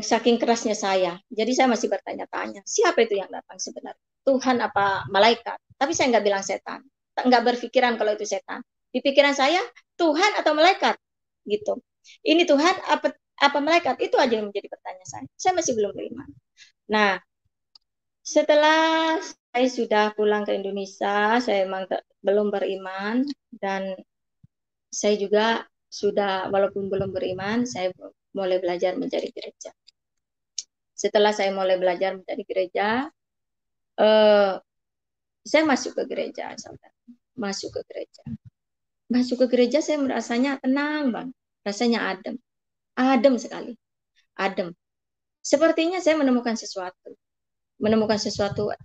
saking kerasnya saya, jadi saya masih bertanya-tanya, siapa itu yang datang sebenarnya? Tuhan apa malaikat? Tapi saya nggak bilang setan. Nggak berpikiran kalau itu setan. Di pikiran saya, Tuhan atau malaikat? Gitu. Ini Tuhan apa malaikat? Itu aja yang menjadi pertanyaan saya. Saya masih belum beriman. Nah, setelah saya sudah pulang ke Indonesia, saya memang belum beriman dan saya juga sudah walaupun belum beriman, saya mulai belajar menjadi gereja. Setelah saya mulai belajar menjadi gereja, saya masuk ke gereja, saudara. Masuk ke gereja saya merasanya tenang bang, rasanya adem sekali, adem. Sepertinya saya menemukan sesuatu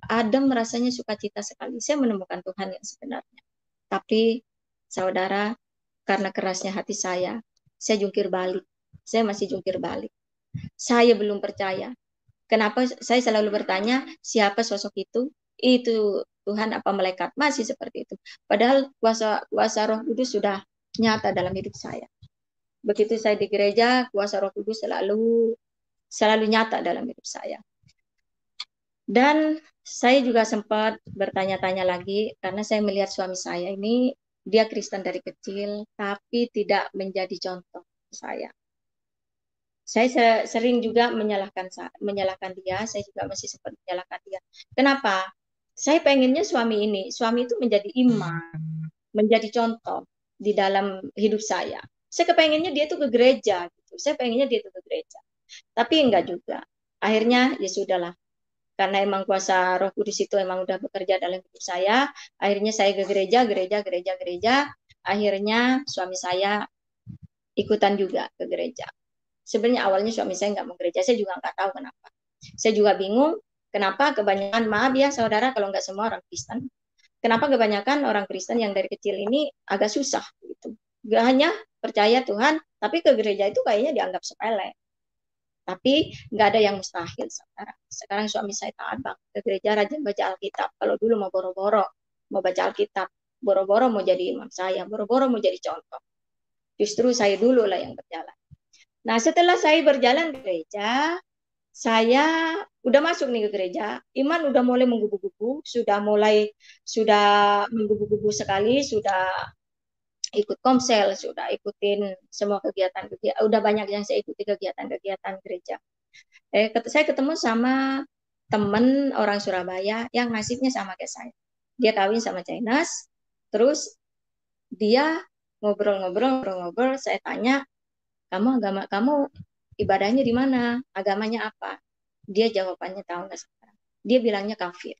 adem, rasanya sukacita sekali. Saya menemukan Tuhan yang sebenarnya. Tapi saudara, karena kerasnya hati saya jungkir balik. Saya masih jungkir balik. Saya belum percaya. Kenapa saya selalu bertanya, siapa sosok itu? Itu Tuhan apa malaikat? Masih seperti itu. Padahal kuasa Roh Kudus sudah nyata dalam hidup saya. Begitu saya di gereja, kuasa Roh Kudus selalu nyata dalam hidup saya. Dan saya juga sempat bertanya-tanya lagi, karena saya melihat suami saya ini, dia Kristen dari kecil, tapi tidak menjadi contoh saya. Saya sering juga menyalahkan dia, saya juga masih sempat menyalahkan dia. Kenapa? Saya pengennya suami itu menjadi imam, menjadi contoh di dalam hidup saya. Saya kepengennya dia itu ke gereja, gitu. Saya pengennya dia itu ke gereja. Tapi enggak juga. Akhirnya ya sudahlah. Karena emang kuasa Roh Kudus itu emang udah bekerja dalam hidup saya, akhirnya saya ke gereja. Akhirnya suami saya ikutan juga ke gereja. Sebenarnya awalnya suami saya nggak mau gereja, saya juga nggak tahu kenapa. Saya juga bingung kenapa kebanyakan, maaf ya saudara kalau nggak semua orang Kristen, kenapa kebanyakan orang Kristen yang dari kecil ini agak susah gitu. Gak hanya percaya Tuhan, tapi ke gereja itu kayaknya dianggap sepele. Tapi nggak ada yang mustahil, saudara. Sekarang suami saya taat banget ke gereja, rajin baca Alkitab. Kalau dulu mau boro-boro, mau baca Alkitab, boro-boro mau jadi imam saya, boro-boro mau jadi contoh. Justru saya dulu lah yang berjalan. Nah, setelah saya berjalan ke gereja, saya udah masuk nih ke gereja, iman udah mulai menggubu-gubu, sudah menggubu-gubu sekali, sudah ikut komsel, sudah ikutin semua kegiatan-kegiatan, udah banyak yang saya ikuti kegiatan-kegiatan gereja. Saya ketemu sama temen orang Surabaya yang nasibnya sama kayak saya. Dia kawin sama Chinese, terus dia ngobrol-ngobrol, saya tanya, kamu ibadahnya di mana? Agamanya apa? Dia jawabannya tahu nggak sekarang? Dia bilangnya kafir.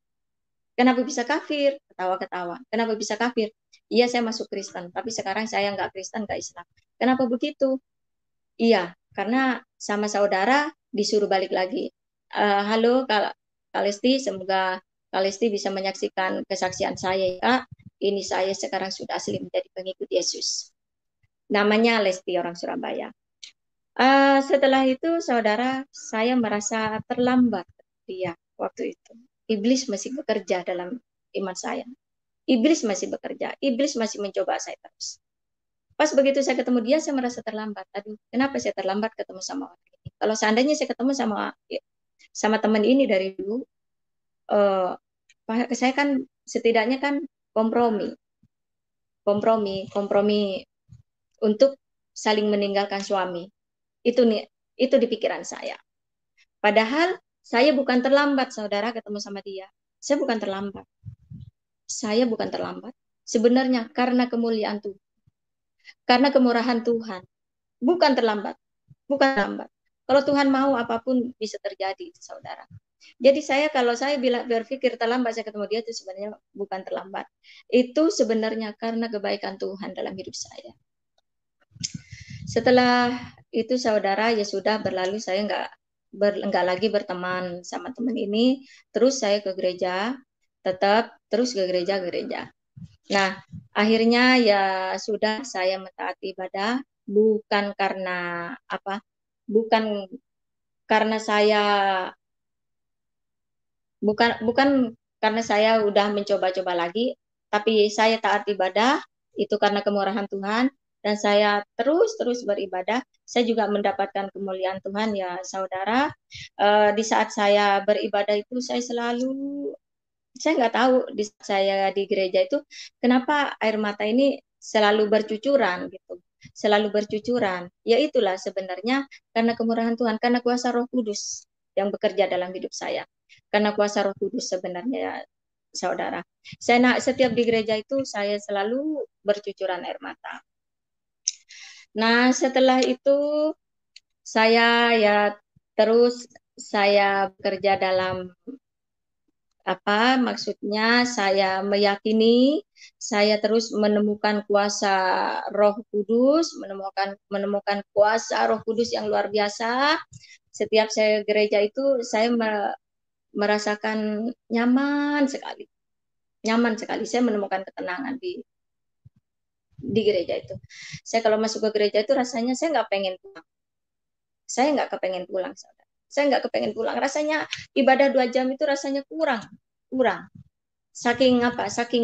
Kenapa bisa kafir? Ketawa-ketawa. Kenapa bisa kafir? Iya, saya masuk Kristen, tapi sekarang saya nggak Kristen, nggak Islam. Kenapa begitu? Iya, karena sama saudara disuruh balik lagi. Halo Kak Lesti, semoga Kak Lesti bisa menyaksikan kesaksian saya, Kak. Ini saya sekarang sudah asli menjadi pengikut Yesus. Namanya Lesti, orang Surabaya. Setelah itu, saudara, saya merasa terlambat dia waktu itu. Iblis masih bekerja dalam iman saya. Iblis masih bekerja. Iblis masih mencoba saya terus. Pas begitu saya ketemu dia, saya merasa terlambat. Aduh, kenapa saya terlambat ketemu sama orang ini? Kalau seandainya saya ketemu sama teman ini dari dulu, uh, saya kan setidaknya kan kompromi, kompromi untuk saling meninggalkan suami. Itu nih, itu di pikiran saya. Padahal saya bukan terlambat, saudara, ketemu sama dia. Saya bukan terlambat. Saya bukan terlambat. Sebenarnya karena kemuliaan Tuhan, karena kemurahan Tuhan, bukan terlambat, bukan terlambat. Kalau Tuhan mau, apapun bisa terjadi, saudara. Jadi kalau saya bila berpikir terlambat saya ketemu dia, itu sebenarnya bukan terlambat. Itu sebenarnya karena kebaikan Tuhan dalam hidup saya. Setelah itu, saudara, ya sudah berlalu, saya nggak lagi berteman sama teman ini. Terus saya ke gereja, tetap terus ke gereja. Nah, akhirnya ya sudah, saya mentaati ibadah bukan karena apa? Bukan karena saya bukan karena saya udah mencoba-coba lagi, tapi saya taat ibadah itu karena kemurahan Tuhan, dan saya terus beribadah. Saya juga mendapatkan kemuliaan Tuhan, ya saudara. Di saat saya beribadah itu saya nggak tahu, di saat saya di gereja itu kenapa air mata ini selalu bercucuran gitu, selalu bercucuran. Ya itulah sebenarnya karena kemurahan Tuhan, karena kuasa Roh Kudus yang bekerja dalam hidup saya. Karena kuasa Roh Kudus sebenarnya, saudara. Setiap di gereja itu saya selalu bercucuran air mata. Nah, setelah itu saya bekerja dalam maksudnya saya meyakini, saya terus menemukan kuasa Roh Kudus, menemukan kuasa Roh Kudus yang luar biasa. Setiap saya gereja itu saya merasakan nyaman sekali. Nyaman sekali, saya menemukan ketenangan di gereja itu. Saya kalau masuk ke gereja itu rasanya saya nggak pengen pulang. Saya nggak kepengen pulang, saudara. Saya nggak kepengen pulang. Rasanya ibadah 2 jam itu rasanya kurang. Saking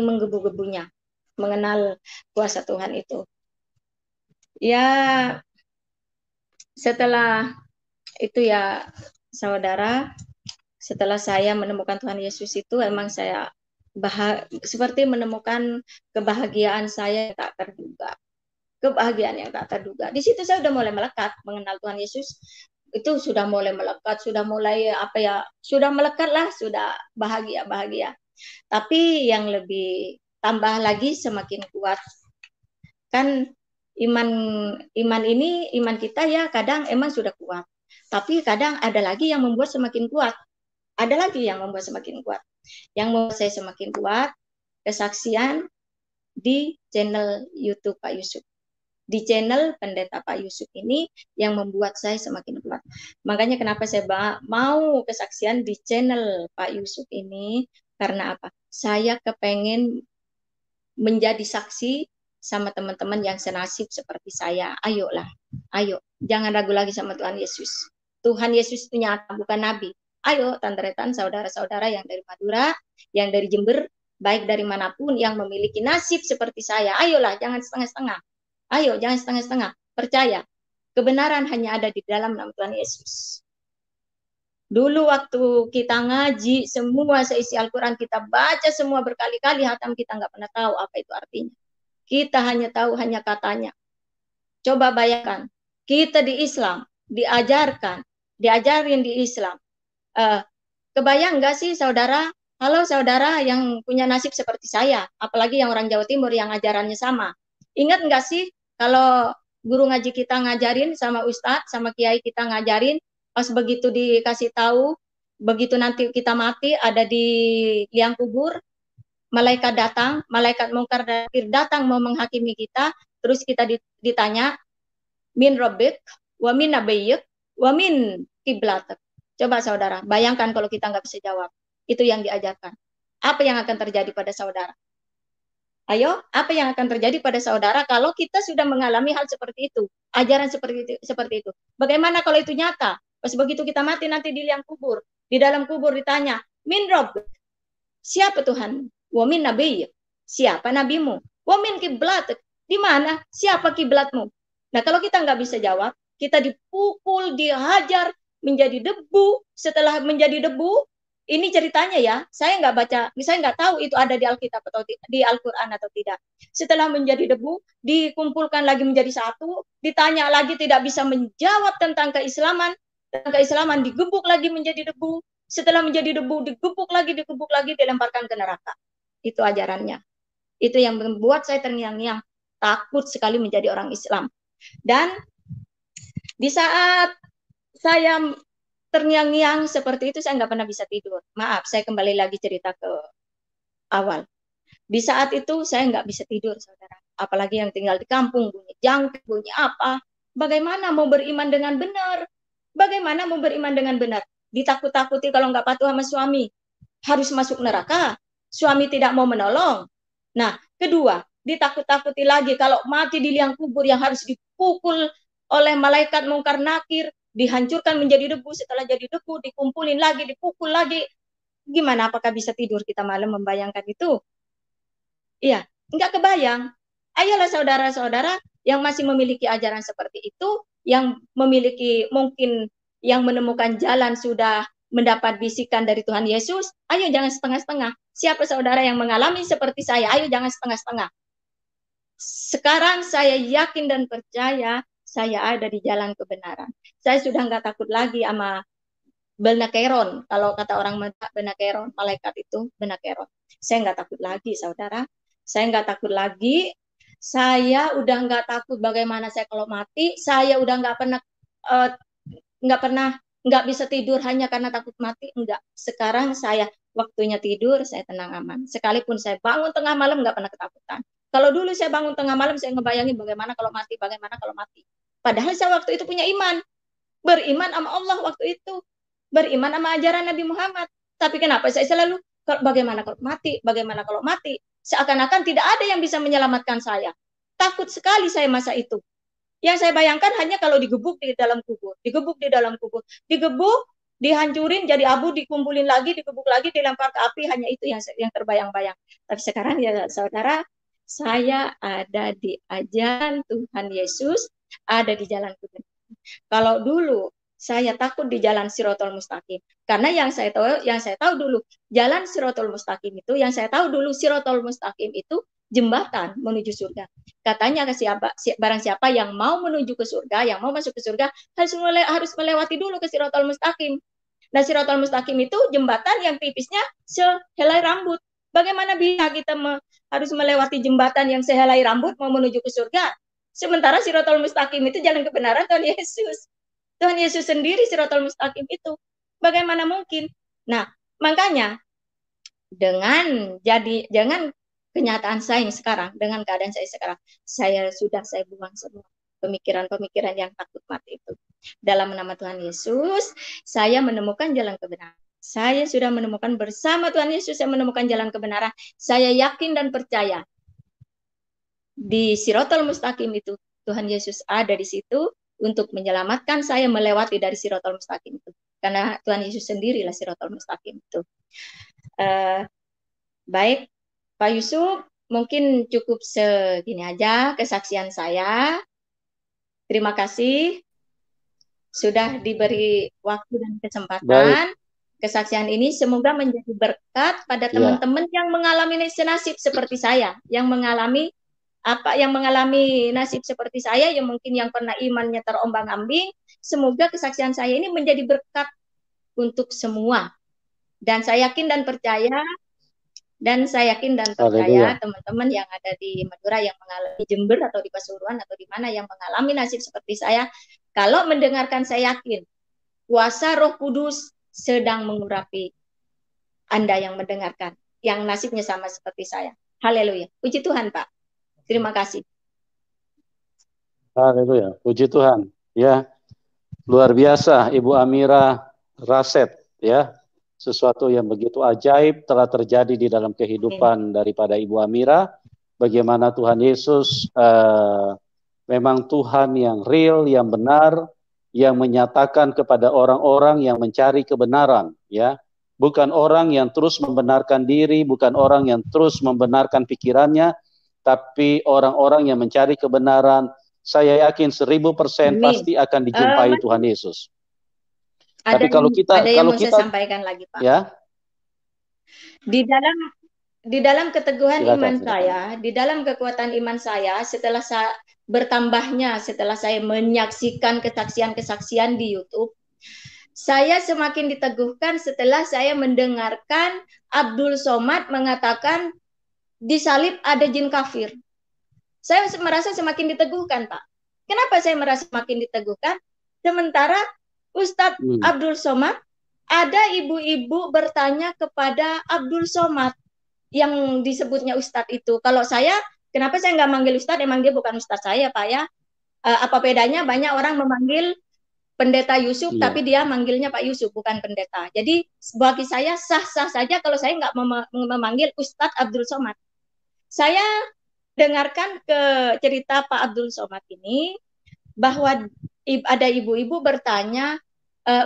menggebu-gebunya mengenal kuasa Tuhan itu. Ya, setelah itu ya, saudara, setelah saya menemukan Tuhan Yesus itu, emang saya seperti menemukan kebahagiaan saya yang tak terduga. Kebahagiaan yang tak terduga. Di situ saya udah mulai melekat mengenal Tuhan Yesus. Itu sudah mulai melekat, sudah mulai sudah melekat lah, sudah bahagia. Tapi yang lebih tambah lagi semakin kuat. Kan iman kita ya kadang emang sudah kuat. Tapi kadang ada lagi yang membuat semakin kuat. Ada lagi yang membuat semakin kuat. Yang membuat saya semakin kuat, kesaksian di channel YouTube Pak Yusuf. Di channel Pendeta Pak Yusuf ini yang membuat saya semakin kuat. Makanya kenapa saya mau kesaksian di channel Pak Yusuf ini, karena apa? Saya kepengen menjadi saksi sama teman-teman yang senasib seperti saya. Ayolah, ayo. Jangan ragu lagi sama Tuhan Yesus. Tuhan Yesus itu nyata, bukan nabi. Ayo, Tantretan, saudara-saudara yang dari Madura, yang dari Jember, baik dari manapun yang memiliki nasib seperti saya, ayolah, jangan setengah-setengah. Ayo, jangan setengah-setengah. Percaya, kebenaran hanya ada di dalam nama Tuhan Yesus. Dulu waktu kita ngaji, semua seisi Al-Quran kita baca semua berkali-kali, hatam kita nggak pernah tahu apa itu artinya. Kita hanya tahu hanya katanya. Coba bayangkan, kita di Islam, diajarin di Islam. Kebayang nggak sih saudara, halo saudara yang punya nasib seperti saya, apalagi yang orang Jawa Timur yang ajarannya sama. Ingat nggak sih kalau guru ngaji kita ngajarin sama ustadz, sama kiai kita ngajarin, pas begitu dikasih tahu, begitu nanti kita mati ada di liang kubur, malaikat datang, malaikat mungkar nakir datang mau menghakimi kita, terus kita ditanya, min rabbik, wa min nabiyyik, wa min kiblatek. Coba saudara, bayangkan kalau kita nggak bisa jawab. Itu yang diajarkan. Apa yang akan terjadi pada saudara? Ayo, apa yang akan terjadi pada saudara kalau kita sudah mengalami hal seperti itu? Ajaran seperti itu. Bagaimana kalau itu nyata? Pas begitu kita mati nanti di liang kubur. Di dalam kubur ditanya, min rabbik, siapa Tuhan? Wa min nabiyyik, siapa nabimu? Wa min kiblatek, di mana? Siapa kiblatmu? Nah, kalau kita nggak bisa jawab, kita dipukul, dihajar, menjadi debu. Setelah menjadi debu, ini ceritanya ya, saya nggak tahu itu ada di Alkitab atau di Al-Quran atau tidak. Setelah menjadi debu, dikumpulkan lagi menjadi satu, ditanya lagi tidak bisa menjawab tentang keislaman, digebuk lagi menjadi debu. Setelah menjadi debu, digebuk lagi, dilemparkan ke neraka. Itu ajarannya. Itu yang membuat saya terngiang-ngiang, takut sekali menjadi orang Islam. Dan di saat saya terngiang-ngiang seperti itu, saya nggak pernah bisa tidur. Maaf, saya kembali lagi cerita ke awal. Di saat itu saya nggak bisa tidur, saudara. Apalagi yang tinggal di kampung, bunyi jangkrik, bunyi apa. Bagaimana mau beriman dengan benar? Bagaimana mau beriman dengan benar? Ditakut-takuti kalau nggak patuh sama suami, harus masuk neraka. Suami tidak mau menolong. Nah, kedua, ditakut-takuti lagi kalau mati di liang kubur yang harus dipukul oleh malaikat mungkar nakir, dihancurkan menjadi debu, setelah jadi debu dikumpulin lagi, dipukul lagi. Gimana, apakah bisa tidur kita malam membayangkan itu? Iya, nggak kebayang. Ayolah saudara-saudara yang masih memiliki ajaran seperti itu, yang memiliki mungkin yang menemukan jalan sudah mendapat bisikan dari Tuhan Yesus, ayo jangan setengah-setengah. Siapa saudara yang mengalami seperti saya, ayo jangan setengah-setengah. Sekarang saya yakin dan percaya saya ada di jalan kebenaran. Saya sudah nggak takut lagi sama benakeron. Kalau kata orang benakeron, malaikat itu benakeron. Saya nggak takut lagi, saudara. Saya nggak takut lagi. Saya udah nggak takut bagaimana saya kalau mati. Saya udah nggak bisa tidur hanya karena takut mati. Enggak. Sekarang saya waktunya tidur, saya tenang aman. Sekalipun saya bangun tengah malam nggak pernah ketakutan. Kalau dulu saya bangun tengah malam, saya ngebayangin bagaimana kalau mati. Padahal saya waktu itu punya iman. Beriman sama Allah waktu itu. Beriman sama ajaran Nabi Muhammad. Tapi kenapa saya selalu, bagaimana kalau mati? Seakan-akan tidak ada yang bisa menyelamatkan saya. Takut sekali saya masa itu. Yang saya bayangkan hanya kalau digebuk di dalam kubur. Digebuk, dihancurin jadi abu, dikumpulin lagi, digebuk lagi, dilempar ke api. Hanya itu yang terbayang-bayang. Tapi sekarang ya saudara, saya ada di ajaran Tuhan Yesus, ada di jalan kebenaran. Kalau dulu saya takut di jalan Sirotol Mustaqim, karena yang saya tahu dulu jalan Sirotol Mustaqim itu, Sirotol Mustaqim itu jembatan menuju surga. Katanya barang siapa yang mau menuju ke surga, yang mau masuk ke surga, harus melewati dulu ke Sirotol Mustaqim. Nah, Sirotol Mustaqim itu jembatan yang tipisnya sehelai rambut. Bagaimana bisa kita harus melewati jembatan yang sehelai rambut mau menuju ke surga? Sementara Sirotol Mustaqim itu jalan kebenaran Tuhan Yesus. Tuhan Yesus sendiri Sirotol Mustaqim itu. Bagaimana mungkin? Nah, makanya dengan kenyataan saya sekarang, dengan keadaan saya sekarang, saya buang semua pemikiran-pemikiran yang takut mati itu. Dalam nama Tuhan Yesus, saya menemukan jalan kebenaran. Saya sudah menemukan bersama Tuhan Yesus, saya menemukan jalan kebenaran. Saya yakin dan percaya di Sirotol Mustaqim itu Tuhan Yesus ada di situ, untuk menyelamatkan saya melewati dari Siratal Mustaqim itu. Karena Tuhan Yesus sendirilah Siratal Mustaqim itu. Baik, Pak Yusuf, mungkin cukup segini aja kesaksian saya. Terima kasih sudah diberi waktu dan kesempatan. Baik. Kesaksian ini semoga menjadi berkat pada teman-teman yang mengalami nasib seperti saya, yang mengalami nasib seperti saya, yang mungkin yang pernah imannya terombang-ambing. Semoga kesaksian saya ini menjadi berkat untuk semua. Dan saya yakin dan percaya teman-teman yang ada di Madura, yang mengalami Jember atau di Pasuruan atau di mana yang mengalami nasib seperti saya, kalau mendengarkan, saya yakin kuasa Roh Kudus sedang mengurapi Anda yang mendengarkan, yang nasibnya sama seperti saya. Haleluya. Puji Tuhan, Pak. Terima kasih. Haleluya. Puji Tuhan. Ya, luar biasa Ibu Amira Raset, ya. Sesuatu yang begitu ajaib telah terjadi di dalam kehidupan daripada Ibu Amira. Bagaimana Tuhan Yesus memang Tuhan yang real, yang benar, yang menyatakan kepada orang-orang yang mencari kebenaran, ya. Bukan orang yang terus membenarkan diri, bukan orang yang terus membenarkan pikirannya, tapi orang-orang yang mencari kebenaran. Saya yakin 1000% pasti akan dijumpai Tuhan Yesus. Tapi kalau kita sampaikan lagi, Pak. Ya. Di dalam keteguhan iman saya, di dalam kekuatan iman saya, setelah saya bertambahnya, setelah saya menyaksikan kesaksian-kesaksian di YouTube, saya semakin diteguhkan setelah saya mendengarkan Abdul Somad mengatakan di salib ada jin kafir. Saya merasa semakin diteguhkan, Pak. Kenapa saya merasa semakin diteguhkan? Sementara Ustadz Abdul Somad, ada ibu-ibu bertanya kepada Abdul Somad yang disebutnya Ustadz itu. Kalau saya, kenapa saya nggak manggil Ustadz? Emang dia bukan Ustadz saya, Pak, ya. Apa bedanya? Banyak orang memanggil Pendeta Yusuf, tapi dia manggilnya Pak Yusuf, bukan pendeta. Jadi bagi saya sah-sah saja kalau saya nggak memanggil Ustadz Abdul Somad. Saya dengarkan ke cerita Pak Abdul Somad ini, bahwa ada ibu-ibu bertanya,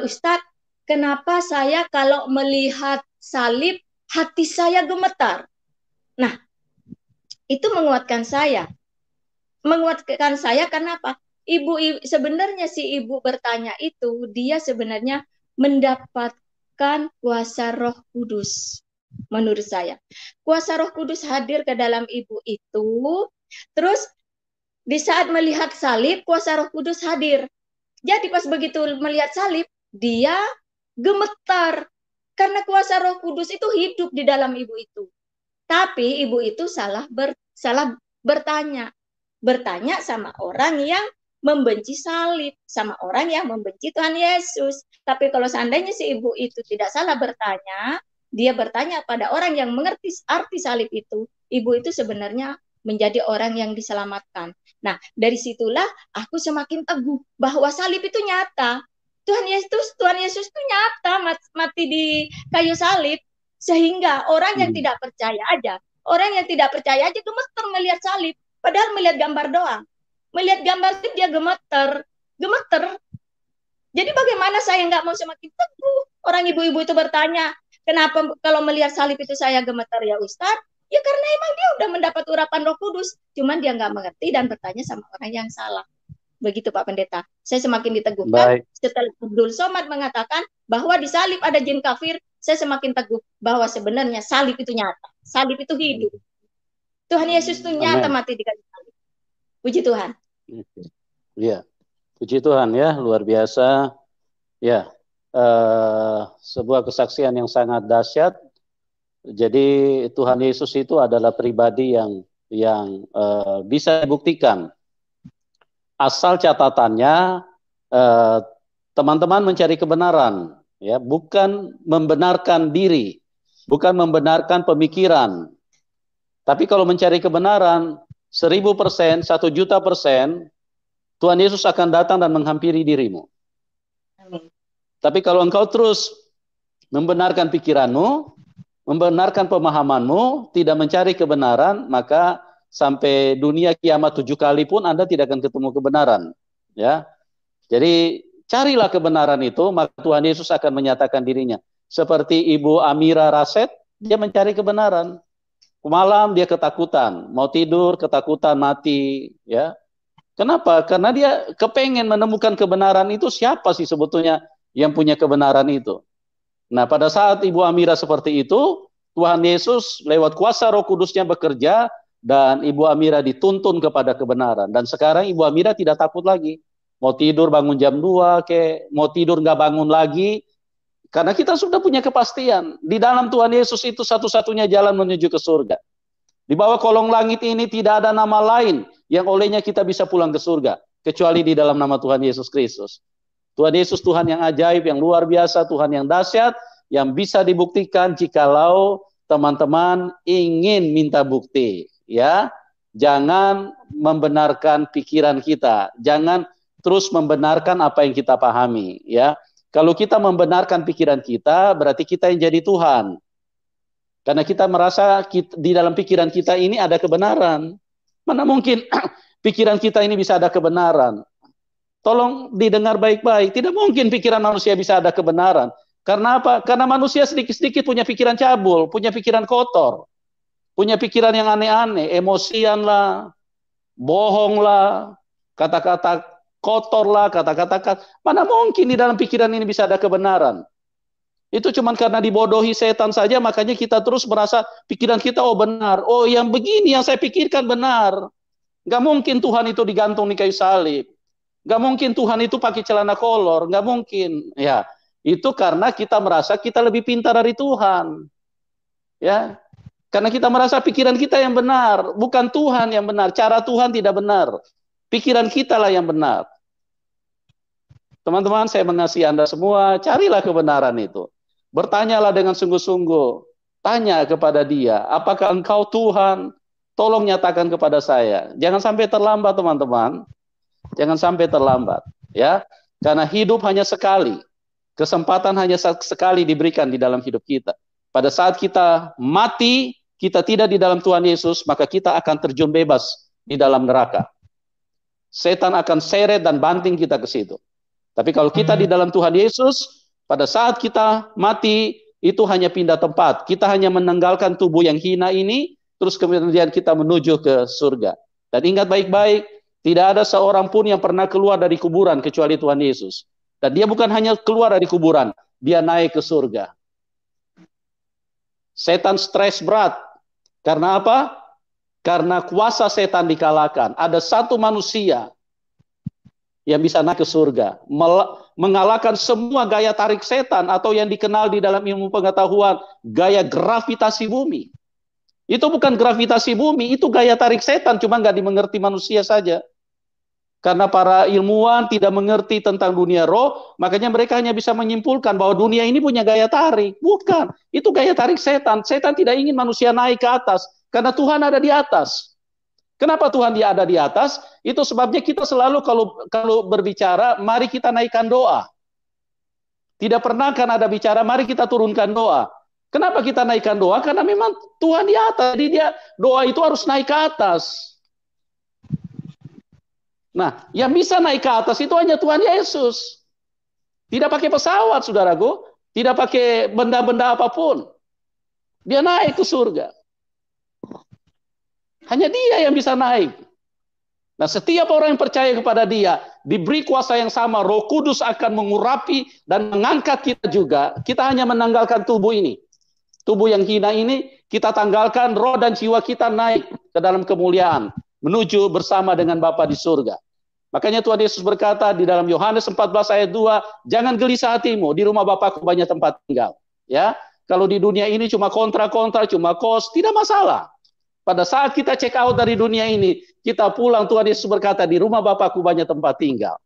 Ustadz, kenapa saya kalau melihat salib, hati saya gemetar? Nah, itu menguatkan saya. Menguatkan saya karena apa? Sebenarnya si ibu bertanya itu, dia sebenarnya mendapatkan kuasa Roh Kudus. Menurut saya, kuasa Roh Kudus hadir ke dalam ibu itu. Terus di saat melihat salib, kuasa Roh Kudus hadir. Jadi pas begitu melihat salib, dia gemetar karena kuasa Roh Kudus itu hidup di dalam ibu itu. Tapi ibu itu salah bertanya sama orang yang membenci salib, sama orang yang membenci Tuhan Yesus. Tapi kalau seandainya si ibu itu tidak salah bertanya, dia bertanya pada orang yang mengerti arti salib itu, ibu itu sebenarnya menjadi orang yang diselamatkan. Nah, dari situlah aku semakin teguh bahwa salib itu nyata. Tuhan Yesus itu nyata mati di kayu salib, sehingga orang yang tidak percaya aja gemeter melihat salib, padahal melihat gambar doang. Melihat gambar itu dia gemeter. Jadi bagaimana saya nggak mau semakin teguh? Orang ibu-ibu itu bertanya, kenapa kalau melihat salib itu saya gemeter ya Ustadz? Ya karena emang dia udah mendapat urapan Roh Kudus, cuman dia nggak mengerti dan bertanya sama orang yang salah. Begitu Pak Pendeta. Saya semakin diteguhkan setelah Abdul Somad mengatakan bahwa di salib ada jin kafir, saya semakin teguh bahwa sebenarnya salib itu nyata, salib itu hidup. Tuhan Yesus itu nyata mati di kayu salib. Puji Tuhan. Iya, puji Tuhan ya, luar biasa. Ya, sebuah kesaksian yang sangat dahsyat. Jadi Tuhan Yesus itu adalah pribadi yang bisa dibuktikan. Asal catatannya teman-teman mencari kebenaran, ya, bukan membenarkan diri, bukan membenarkan pemikiran. Tapi kalau mencari kebenaran 1000%, 1.000.000%, Tuhan Yesus akan datang dan menghampiri dirimu. Amin. Tapi kalau engkau terus membenarkan pikiranmu, membenarkan pemahamanmu, tidak mencari kebenaran, maka sampai dunia kiamat 7 kali pun Anda tidak akan ketemu kebenaran. Ya, Jadi carilah kebenaran itu, maka Tuhan Yesus akan menyatakan dirinya. Seperti Ibu Amira Raset, dia mencari kebenaran. Malam dia ketakutan, mau tidur ketakutan mati, ya. Kenapa? Karena dia kepengen menemukan kebenaran itu, siapa sih sebetulnya yang punya kebenaran itu. Nah, pada saat Ibu Amira seperti itu, Tuhan Yesus lewat kuasa Roh Kudusnya bekerja, dan Ibu Amira dituntun kepada kebenaran. Dan sekarang Ibu Amira tidak takut lagi. Mau tidur bangun jam 2, mau tidur nggak bangun lagi, karena kita sudah punya kepastian. Di dalam Tuhan Yesus itu satu-satunya jalan menuju ke surga. Di bawah kolong langit ini tidak ada nama lain yang olehnya kita bisa pulang ke surga, kecuali di dalam nama Tuhan Yesus Kristus. Tuhan Yesus Tuhan yang ajaib, yang luar biasa, Tuhan yang dahsyat, yang bisa dibuktikan jikalau teman-teman ingin minta bukti. Ya, jangan membenarkan pikiran kita, jangan terus membenarkan apa yang kita pahami. Ya, kalau kita membenarkan pikiran kita, berarti kita yang jadi Tuhan. Karena kita merasa di dalam pikiran kita ini ada kebenaran. Mana mungkin pikiran kita ini bisa ada kebenaran? Tolong didengar baik-baik. Tidak mungkin pikiran manusia bisa ada kebenaran. Karena apa? Karena manusia sedikit-sedikit punya pikiran cabul, punya pikiran kotor, punya pikiran yang aneh-aneh, emosian lah, bohong lah, kata-kata kotor lah, kata-kata. Mana mungkin di dalam pikiran ini bisa ada kebenaran? Itu cuma karena dibodohi setan saja, makanya kita terus merasa pikiran kita, oh benar, oh yang begini yang saya pikirkan benar. Gak mungkin Tuhan itu digantung di kayu salib. Gak mungkin Tuhan itu pakai celana kolor, gak mungkin. Ya, itu karena kita merasa kita lebih pintar dari Tuhan. Ya, karena kita merasa pikiran kita yang benar, bukan Tuhan yang benar. Cara Tuhan tidak benar. Pikiran kita lah yang benar. Teman-teman, saya mengasihi Anda semua, carilah kebenaran itu. Bertanyalah dengan sungguh-sungguh. Tanya kepada dia, apakah engkau Tuhan? Tolong nyatakan kepada saya. Jangan sampai terlambat, teman-teman. Jangan sampai terlambat. Ya, karena hidup hanya sekali. Kesempatan hanya sekali diberikan di dalam hidup kita. Pada saat kita mati, kita tidak di dalam Tuhan Yesus, maka kita akan terjun bebas di dalam neraka. Setan akan seret dan banting kita ke situ. Tapi kalau kita di dalam Tuhan Yesus, pada saat kita mati, itu hanya pindah tempat. Kita hanya menanggalkan tubuh yang hina ini, terus kemudian kita menuju ke surga. Dan ingat baik-baik, tidak ada seorang pun yang pernah keluar dari kuburan kecuali Tuhan Yesus. Dan dia bukan hanya keluar dari kuburan, dia naik ke surga. Setan stres berat. Karena apa? Karena kuasa setan dikalahkan. Ada satu manusia yang bisa naik ke surga, mengalahkan semua gaya tarik setan, atau yang dikenal di dalam ilmu pengetahuan gaya gravitasi bumi. Itu bukan gravitasi bumi, itu gaya tarik setan, cuma nggak dimengerti manusia saja. Karena para ilmuwan tidak mengerti tentang dunia roh, makanya mereka hanya bisa menyimpulkan bahwa dunia ini punya gaya tarik. Bukan, itu gaya tarik setan. Setan tidak ingin manusia naik ke atas, karena Tuhan ada di atas. Kenapa Tuhan dia ada di atas? Itu sebabnya kita selalu kalau berbicara, mari kita naikkan doa. Tidak pernah kan ada bicara, mari kita turunkan doa. Kenapa kita naikkan doa? Karena memang Tuhan di atas. Jadi doa itu harus naik ke atas. Nah, yang bisa naik ke atas itu hanya Tuhan Yesus. Tidak pakai pesawat, saudaraku. Tidak pakai benda-benda apapun. Dia naik ke surga. Hanya dia yang bisa naik. Nah, setiap orang yang percaya kepada dia, diberi kuasa yang sama, Roh Kudus akan mengurapi dan mengangkat kita juga. Kita hanya menanggalkan tubuh ini. Tubuh yang hina ini, kita tanggalkan, roh dan jiwa kita naik ke dalam kemuliaan, menuju bersama dengan Bapa di surga. Makanya Tuhan Yesus berkata di dalam Yohanes 14 ayat 2, jangan gelisah hatimu, di rumah Bapakku banyak tempat tinggal. Ya, kalau di dunia ini cuma kontra-kontra, cuma kos, tidak masalah. Pada saat kita check out dari dunia ini, kita pulang, Tuhan Yesus berkata, di rumah Bapakku banyak tempat tinggal.